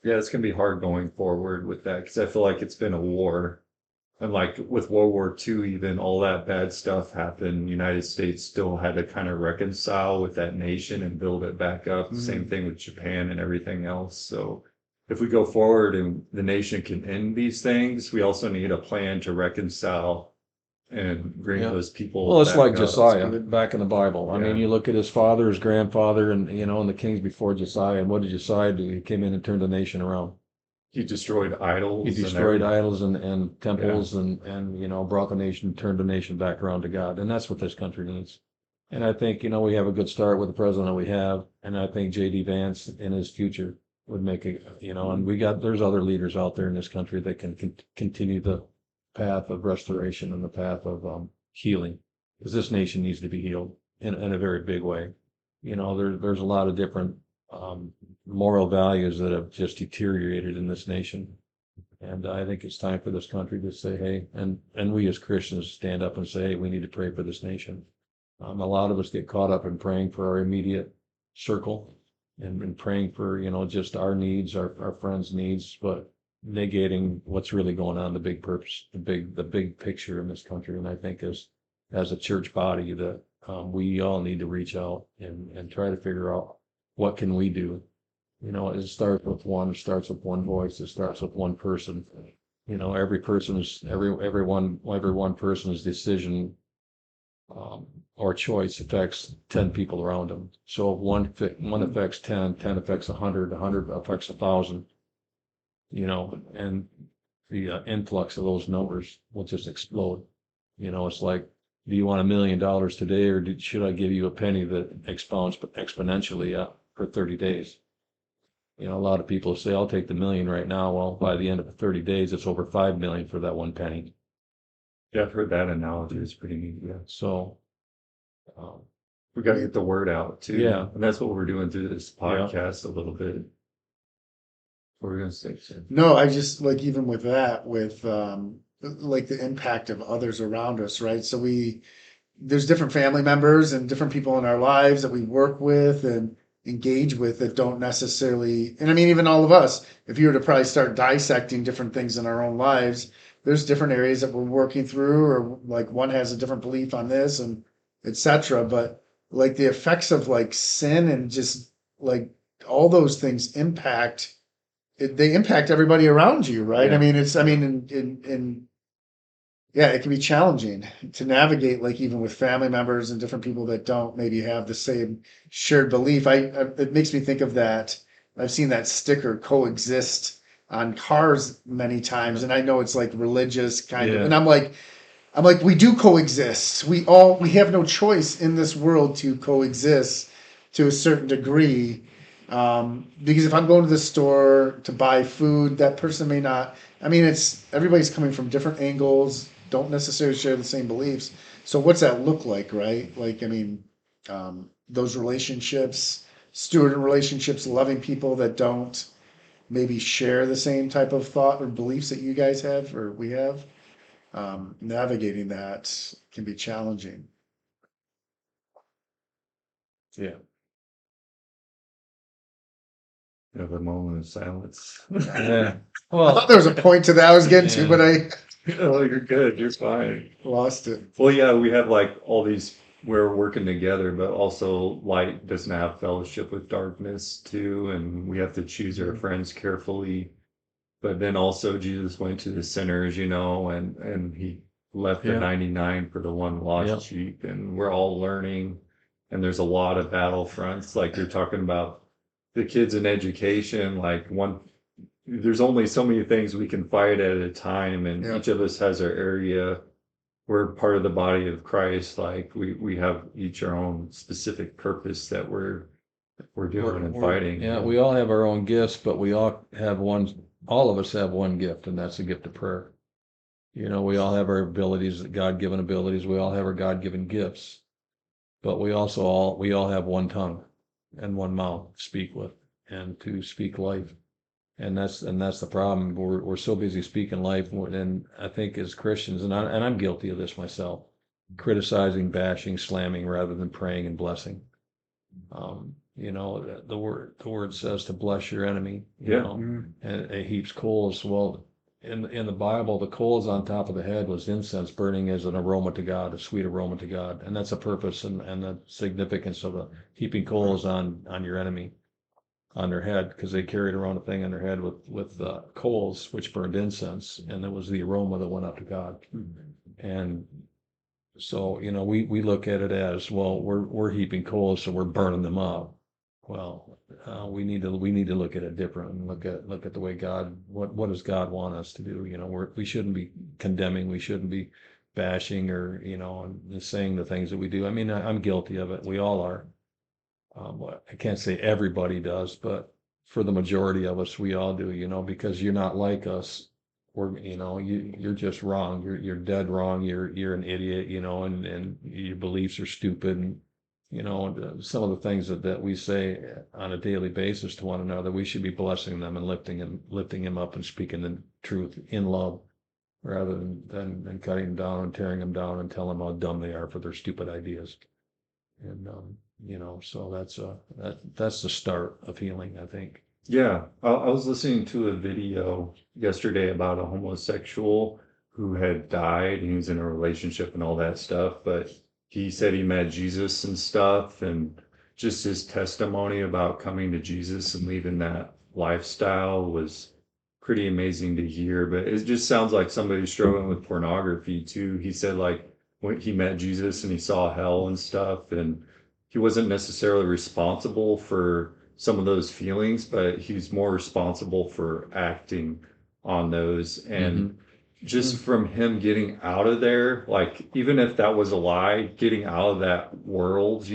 Yeah, it's gonna be hard going forward with that because I feel like it's been a war. And like with World War II, even all that bad stuff happened. United States still had to kind of reconcile with that nation and build it back up. Same thing with Japan and everything else. So if we go forward and the nation can end these things, we also need a plan to reconcile and bring Yeah. those people Well, it's back like up. Josiah back in the Bible. I mean, Yeah. you look at his father, his grandfather, and the kings before Josiah. And what did Josiah do? He came in and turned the nation around. He destroyed idols. He and destroyed everything. idols and temples and brought turned the nation back around to God. And that's what this country needs. And I think, we have a good start with the president we have. And I think J.D. Vance in his future would make and there's other leaders out there in this country that can continue the path of restoration and the path of healing. Because this nation needs to be healed in a very big way. There's a lot of different moral values that have just deteriorated in this nation. And I think it's time for this country to say, hey, and we as Christians stand up and say, hey, we need to pray for this nation. A lot of us get caught up in praying for our immediate circle and praying for, just our needs, our friends' needs, but negating what's really going on, the big purpose, the big picture in this country. And I think as a church body that we all need to reach out and try to figure out what can we do. It starts with one, it starts with one voice, it starts with one person. Every one person's decision or choice affects 10 people around them. So if one affects 10, 10 affects 100, 100 affects 1,000, and the influx of those numbers will just explode. It's like, do you want $1 million today, or should I give you a penny that expounds exponentially for 30 days? A lot of people say, I'll take the million right now. Well, by the end of the 30 days, it's over 5 million for that one penny. Yeah, I've heard that analogy. It's pretty neat. Yeah. So, We got to get the word out too. Yeah. And that's what we're doing through this podcast a little bit. What we're going to say. No, I just like, even with that, with like the impact of others around us, right? So there's different family members and different people in our lives that we work with and engage with that don't necessarily, and I mean, even all of us, if you were to probably start dissecting different things in our own lives, there's different areas that we're working through, or like one has a different belief on this and etc. But like the effects of like sin and just like all those things they impact everybody around you, right? Yeah. I mean, in yeah, it can be challenging to navigate, like even with family members and different people that don't maybe have the same shared belief. It makes me think of that. I've seen that sticker coexist on cars many times, and I know it's like religious kind of, Yeah. and I'm like, we do coexist. We have no choice in this world to coexist to a certain degree. Because if I'm going to the store to buy food, that person may not. I mean, everybody's coming from different angles, don't necessarily share the same beliefs. So what's that look like, right? Like, I mean, those relationships, stewarding relationships, loving people that don't maybe share the same type of thought or beliefs that you guys have or we have. Navigating that can be challenging. Yeah. You have a moment of silence. Yeah. I Well, thought there was a point to that I was getting to, Yeah. but I Oh, you're good. You're fine. lost it. Well, yeah, we have like all these, we're working together, but also light doesn't have fellowship with darkness too. And we have to choose our friends carefully. But then also Jesus went to the sinners, and he left the Yeah. 99 for the one lost Yep. sheep. And we're all learning. And there's a lot of battlefronts, like you're talking about the kids in education, there's only so many things we can fight at a time, and Yeah. each of us has our area. We're part of the body of Christ. Like we have each our own specific purpose that we're doing and fighting. Yeah, we all have our own gifts, but all of us have one gift, and that's the gift of prayer. We all have our abilities, God-given abilities. We all have our God-given gifts, but we all have one tongue and one mouth to speak with and to speak life. And that's the problem. We're so busy speaking life, and I think as Christians, and I'm guilty of this myself, criticizing, bashing, slamming rather than praying and blessing. The word says to bless your enemy, Yeah. Mm. and it heaps coals. Well, in the Bible, the coals on top of the head was incense burning as an aroma to God, a sweet aroma to God, and that's a purpose and the significance of the heaping coals on your enemy, on their head, because they carried around a thing on their head with coals which burned incense, and it was the aroma that went up to God. And so we look at it as, well, we're heaping coals, so we're burning them up. Well, we need to look at it different and look at the way what does God want us to do. We shouldn't be condemning, we shouldn't be bashing or and saying the things that we do. I mean, I'm guilty of it, we all are. I can't say everybody does, but for the majority of us, we all do, because you're not like us. You're just wrong. You're dead wrong. You're an idiot, and your beliefs are stupid. some of the things that we say on a daily basis to one another, we should be blessing them and lifting him up and speaking the truth in love, rather than cutting them down and tearing them down and telling them how dumb they are for their stupid ideas. And so that's the start of healing, I think. Yeah, I was listening to a video yesterday about a homosexual who had died and he was in a relationship and all that stuff, but he said he met Jesus and stuff, and just his testimony about coming to Jesus and leaving that lifestyle was pretty amazing to hear. But it just sounds like somebody struggling with pornography too. He said like when he met Jesus and he saw hell and stuff, and he wasn't necessarily responsible for some of those feelings, but he's more responsible for acting on those. And just from him getting out of there, like even if that was a lie, getting out of that world,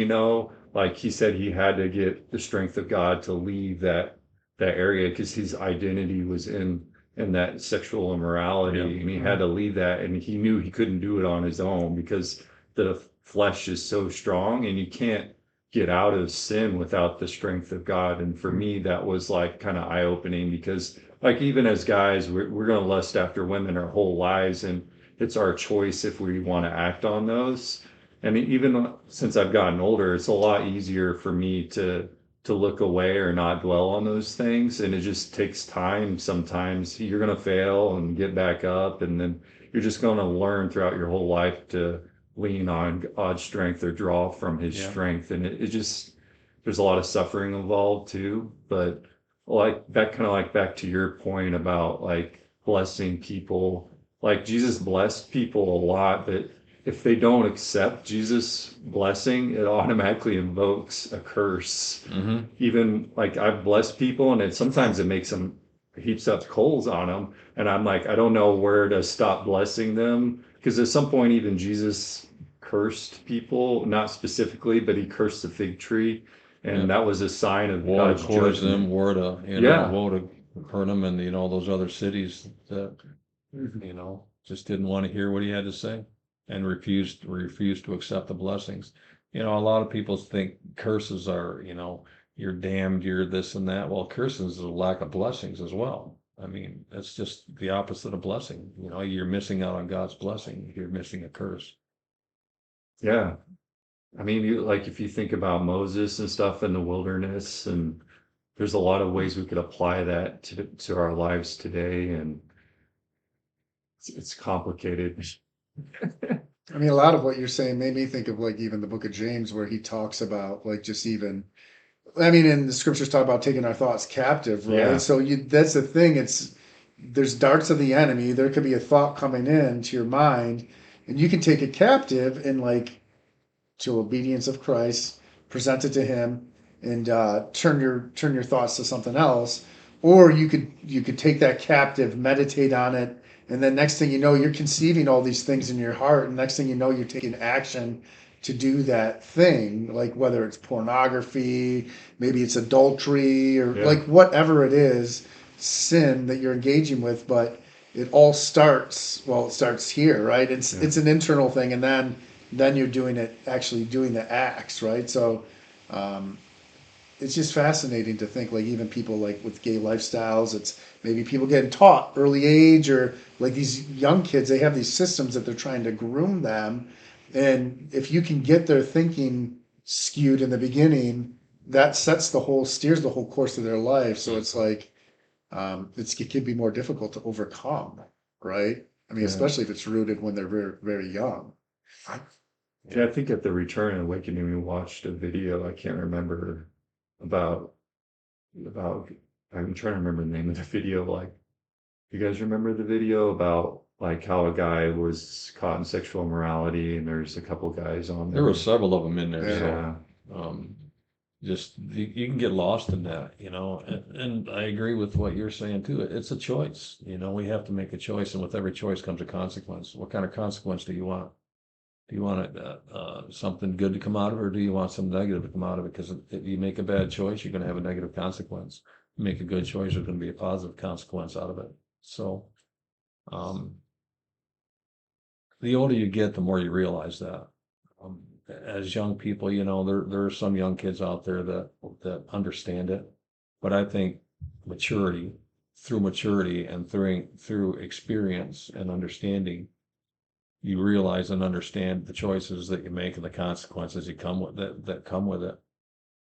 like he said he had to get the strength of God to leave that area because his identity was in that sexual immorality, and he had to leave that, and he knew he couldn't do it on his own because the flesh is so strong and you can't get out of sin without the strength of God. And for me, that was like kind of eye opening because, like, even as guys, we're going to lust after women our whole lives, and it's our choice if we want to act on those. And even since I've gotten older, it's a lot easier for me to look away or not dwell on those things. And it just takes time. Sometimes you're going to fail and get back up, and then you're just going to learn throughout your whole life to lean on God's strength or draw from his strength. And it just, there's a lot of suffering involved too. But like that, kind of like back to your point about like blessing people, like Jesus blessed people a lot, but if they don't accept Jesus' blessing, it automatically invokes a curse. Even like I've blessed people, and sometimes it makes them heaps up coals on them, and I'm like, I don't know where to stop blessing them, because at some point even Jesus cursed people, not specifically, but he cursed the fig tree, and that was a sign of War to God's Chorazin, judgment. war to woe to Capernaum, and those other cities that just didn't want to hear what he had to say and refused to accept the blessings. A lot of people think curses are, you're damned, you're this and that. Well, curses is a lack of blessings as well. I mean, that's just the opposite of blessing. You're missing out on God's blessing. You're missing a curse. Yeah. I mean, like if you think about Moses and stuff in the wilderness, and there's a lot of ways we could apply that to our lives today, and it's complicated. I mean, a lot of what you're saying made me think of like even the book of James, where he talks about like just even, I mean, and the scriptures talk about taking our thoughts captive, right? Yeah. So that's the thing. There's darts of the enemy. There could be a thought coming in to your mind, and you can take it captive and like to obedience of Christ, present it to Him, and turn your thoughts to something else. Or you could take that captive, meditate on it, and then next thing you know, you're conceiving all these things in your heart, and next thing you know, you're taking action to do that thing, like whether it's pornography, maybe it's adultery, or like whatever it is, sin that you're engaging with. But it all starts, well, it starts here, right? It's an internal thing, and then you're doing it, actually doing the acts, right? So it's just fascinating to think, like, even people like with gay lifestyles, it's maybe people getting taught early age, or like these young kids, they have these systems that they're trying to groom them. And if you can get their thinking skewed in the beginning, that steers the whole course of their life. So it's like, it can be more difficult to overcome, right? I mean, especially if it's rooted when they're very, very young. Yeah, I think at the Return and Awakening, we watched a video, I can't remember, about, I'm trying to remember the name of the video. Like, you guys remember the video about like how a guy was caught in sexual immorality, and there's a couple guys on There there. were several of them in there. Yeah. So, just you can get lost in that, and I agree with what you're saying too. It's a choice, we have to make a choice, and with every choice comes a consequence. What kind of consequence do you want? Do you want something good to come out of it, or do you want something negative to come out of it? Because if you make a bad choice, you're going to have a negative consequence. You make a good choice, there's going to be a positive consequence out of it. So, the older you get, the more you realize that. as young people, there are some young kids out there that understand it, but I think maturity, through maturity and through experience and understanding, you realize and understand the choices that you make and the consequences that come with it.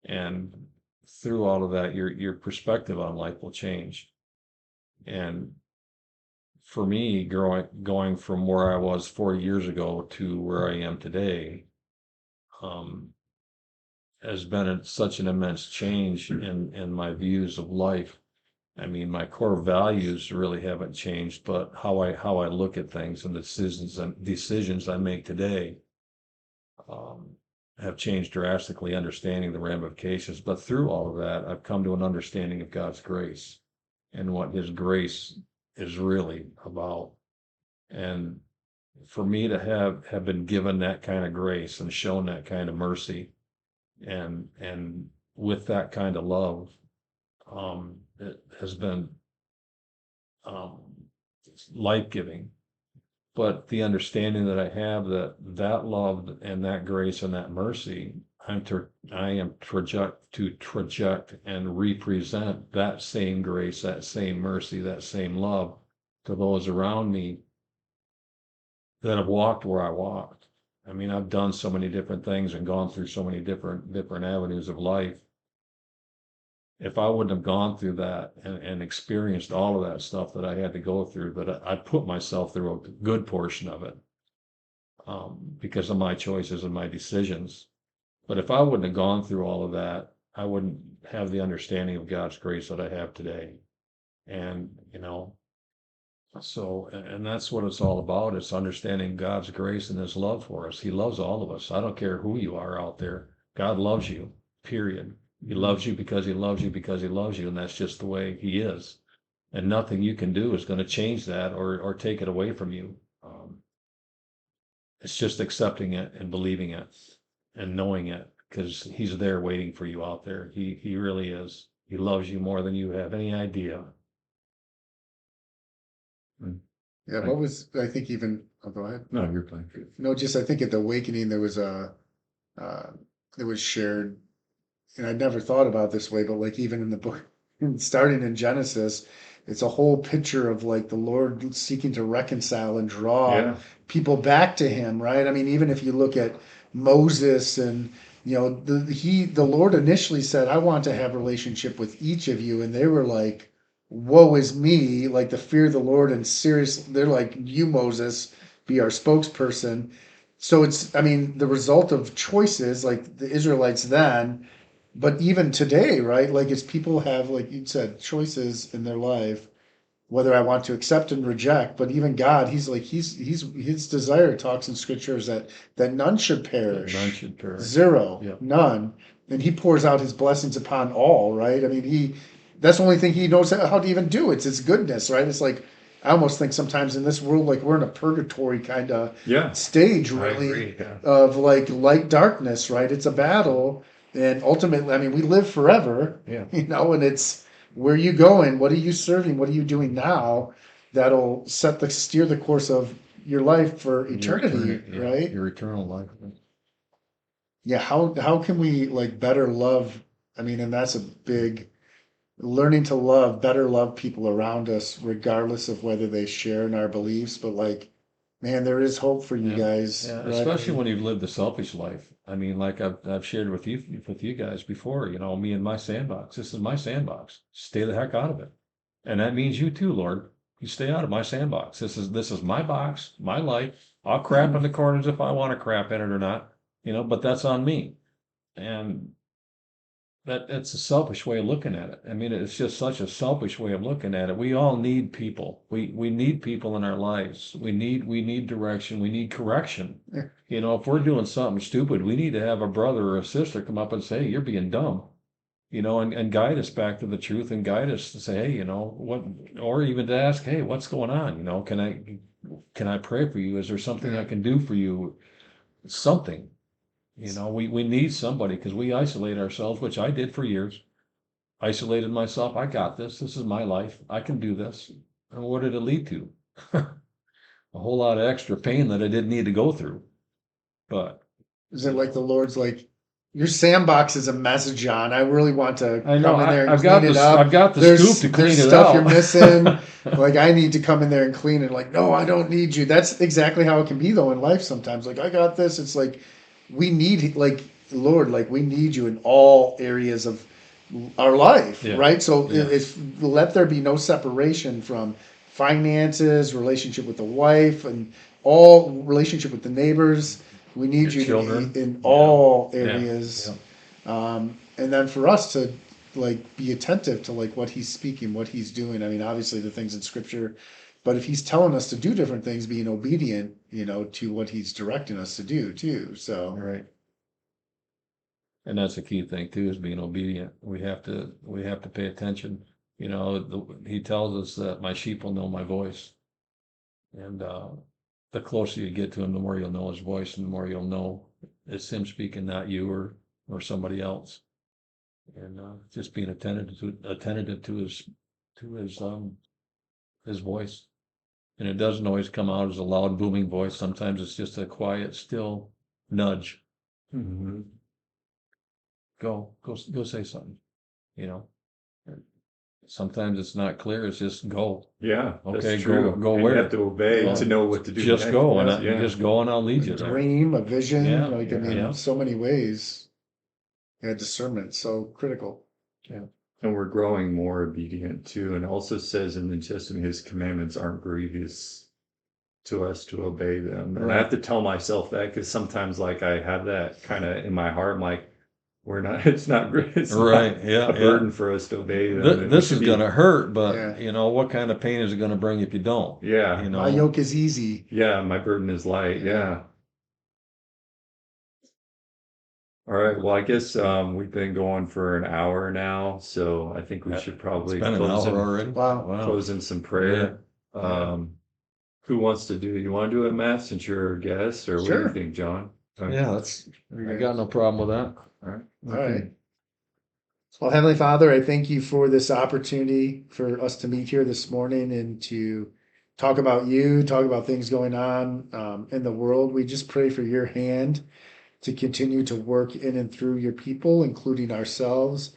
And through all of that, your perspective on life will change. And for me, going from where I was 4 years ago to where I am today, um, has been such an immense change in my views of life. I mean, my core values really haven't changed, but how I look at things and the decisions I make today, um, have changed drastically, understanding the ramifications. But through all of that, I've come to an understanding of God's grace and what His grace is really about. And for me to have been given that kind of grace and shown that kind of mercy, and with that kind of love, it has been, um, life-giving. But the understanding that I have, that love and that grace and that mercy, I am to traject and represent that same grace, that same mercy, that same love to those around me that have walked where I walked. I mean, I've done so many different things and gone through so many different avenues of life. If I wouldn't have gone through that and experienced all of that stuff that I had to go through, that I put myself through a good portion of it, because of my choices and my decisions. But if I wouldn't have gone through all of that, I wouldn't have the understanding of God's grace that I have today. And, so, and that's what it's all about. It's understanding God's grace and His love for us. He loves all of us. I don't care who you are out there. God loves you, period. He loves you because He loves you because He loves you. And that's just the way He is. And nothing you can do is going to change that or take it away from you. It's just accepting it and believing it and knowing it, because He's there waiting for you out there. He really is. He loves you more than you have any idea. Yeah, what was, I think even, oh, go ahead. No, you're fine. No, just I think at the Awakening there was uh, it was shared, and I'd never thought about it this way, but like even in the book, starting in Genesis, it's a whole picture of like the Lord seeking to reconcile and draw Yeah. people back to Him, right? I mean, even if you look at Moses and the Lord initially said, "I want to have a relationship with each of you," and they were like, "Woe is me!" Like the fear of the Lord, and serious, they're like, "You, Moses, be our spokesperson." So it's, I mean, the result of choices, like the Israelites then, but even today, right? Like as people have, like you said, choices in their life, whether I want to accept and reject, but even God, He's like, He's His desire talks in scriptures that none should That perish. none should perish. Zero, Yeah. none. And He pours out His blessings upon all, right? I mean, that's the only thing He knows how to even do. It's His goodness, right? It's like, I almost think sometimes in this world, like we're in a purgatory kind of Yeah. stage, I really, agree. Yeah. of like light darkness, right? It's a battle. And ultimately, I mean, we live forever, Yeah. and it's, where are you going? What are you serving? What are you doing now? That'll steer the course of your life for eternity, right? Your eternal life. Yeah, how can we like better love? I mean, and that's a big, learning to love, better love people around us, regardless of whether they share in our beliefs. But like, man, there is hope for you Yeah. guys, Yeah, right? especially when you've lived a selfish life. I mean, like I've shared with you guys before, me and my sandbox. This is my sandbox. Stay the heck out of it. And that means you too, Lord. You stay out of my sandbox. This is my box, my life. I'll crap in the corners if I want to crap in it or not, but that's on me. And that's a selfish way of looking at it. I mean, it's just such a selfish way of looking at it. We all need people. We need people in our lives. We need direction. We need correction. Yeah. If we're doing something stupid, we need to have a brother or a sister come up and say, "You're being dumb," and guide us back to the truth and guide us to say, "Hey, what," or even to ask, "Hey, what's going on? Can I pray for you? Is there something I can do for you?" Something. We need somebody, because we isolate ourselves, which I did for years. Isolated myself. I got this. This is my life. I can do this. And what did it lead to? A whole lot of extra pain that I didn't need to go through. But Is it like the Lord's like, your sandbox is a mess, John. I really want to I know, come in there and I've got clean it the, up. I've got the There's scoop to clean there's it stuff out. you're missing. Like, I need to come in there and clean it. Like, no, I don't need you. That's exactly how it can be though in life sometimes. Like, I got this. It's like we need, like, Lord, like we need you in all areas of our life, Yeah. right? So Yeah. if let there be no separation from finances, relationship with the wife, and all relationship with the neighbors. We need Your you children. to be in Yeah. all Yeah. areas. And then for us to like be attentive to like what he's speaking, what he's doing. I mean, obviously the things in scripture, but if he's telling us to do different things, being obedient, to what he's directing us to do too. So Right. And that's a key thing too, is being obedient. We have to pay attention. He tells us that my sheep will know my voice. And the closer you get to him, the more you'll know his voice, and the more you'll know it's him speaking, not you or somebody else. And just being attentive to his voice. And it doesn't always come out as a loud booming voice. Sometimes it's just a quiet, still nudge. Mhm. Go say something. You know. Sometimes it's not clear. It's just go. Yeah, that's Okay, true. go And you where? have to obey Yeah. to know what to do Just next. go, and Yeah. just go, and I'll lead you a there. dream, a vision, Yeah, like I mean, yeah. so many ways. Yeah, discernment, so critical. And we're growing more obedient too. And also says in the New Testament, his commandments aren't grievous to us to obey them. And I have to tell myself that because sometimes like I have that kind of in my heart. I'm like, we're not, it's not great. It's Right. not Yeah. a burden for us to obey them. And we This should is be- gonna hurt, but Yeah. what kind of pain is it gonna bring if you don't? Yeah. My yoke is easy. Yeah. My burden is light. Yeah. All right. Well, I guess we've been going for an hour now, so I think we should probably It's been an close hour in, already. Wow. close in some prayer. Who wants to do? You want to do it, Matt, since you're a guest, or what do Sure. you think, John? Yeah, I got no problem with that. All right. All right. Well, Heavenly Father, I thank you for this opportunity for us to meet here this morning and to talk about you, talk about things going on in the world. We just pray for your hand to continue to work in and through your people, including ourselves,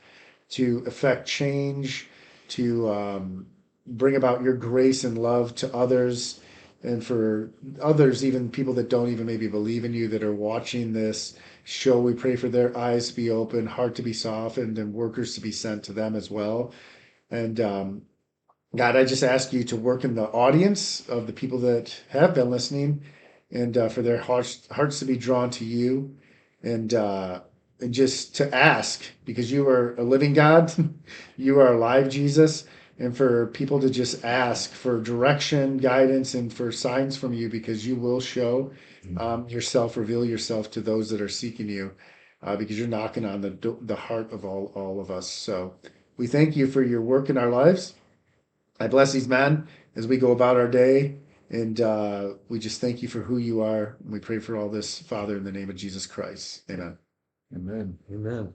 to effect change, to bring about your grace and love to others, and for others, even people that don't even maybe believe in you that are watching this show. We pray for their eyes to be open, heart to be softened, and workers to be sent to them as well. And God, I just ask you to work in the audience of the people that have been listening, and for their hearts to be drawn to you, and just to ask, because you are a living God, you are alive, Jesus, and for people to just ask for direction, guidance, and for signs from you, because you will show yourself, reveal yourself to those that are seeking you, because you're knocking on the heart of all of us. So we thank you for your work in our lives. I bless these men as we go about our day. And we just thank you for who you are. We pray for all this, Father, in the name of Jesus Christ. Amen. Amen. Amen.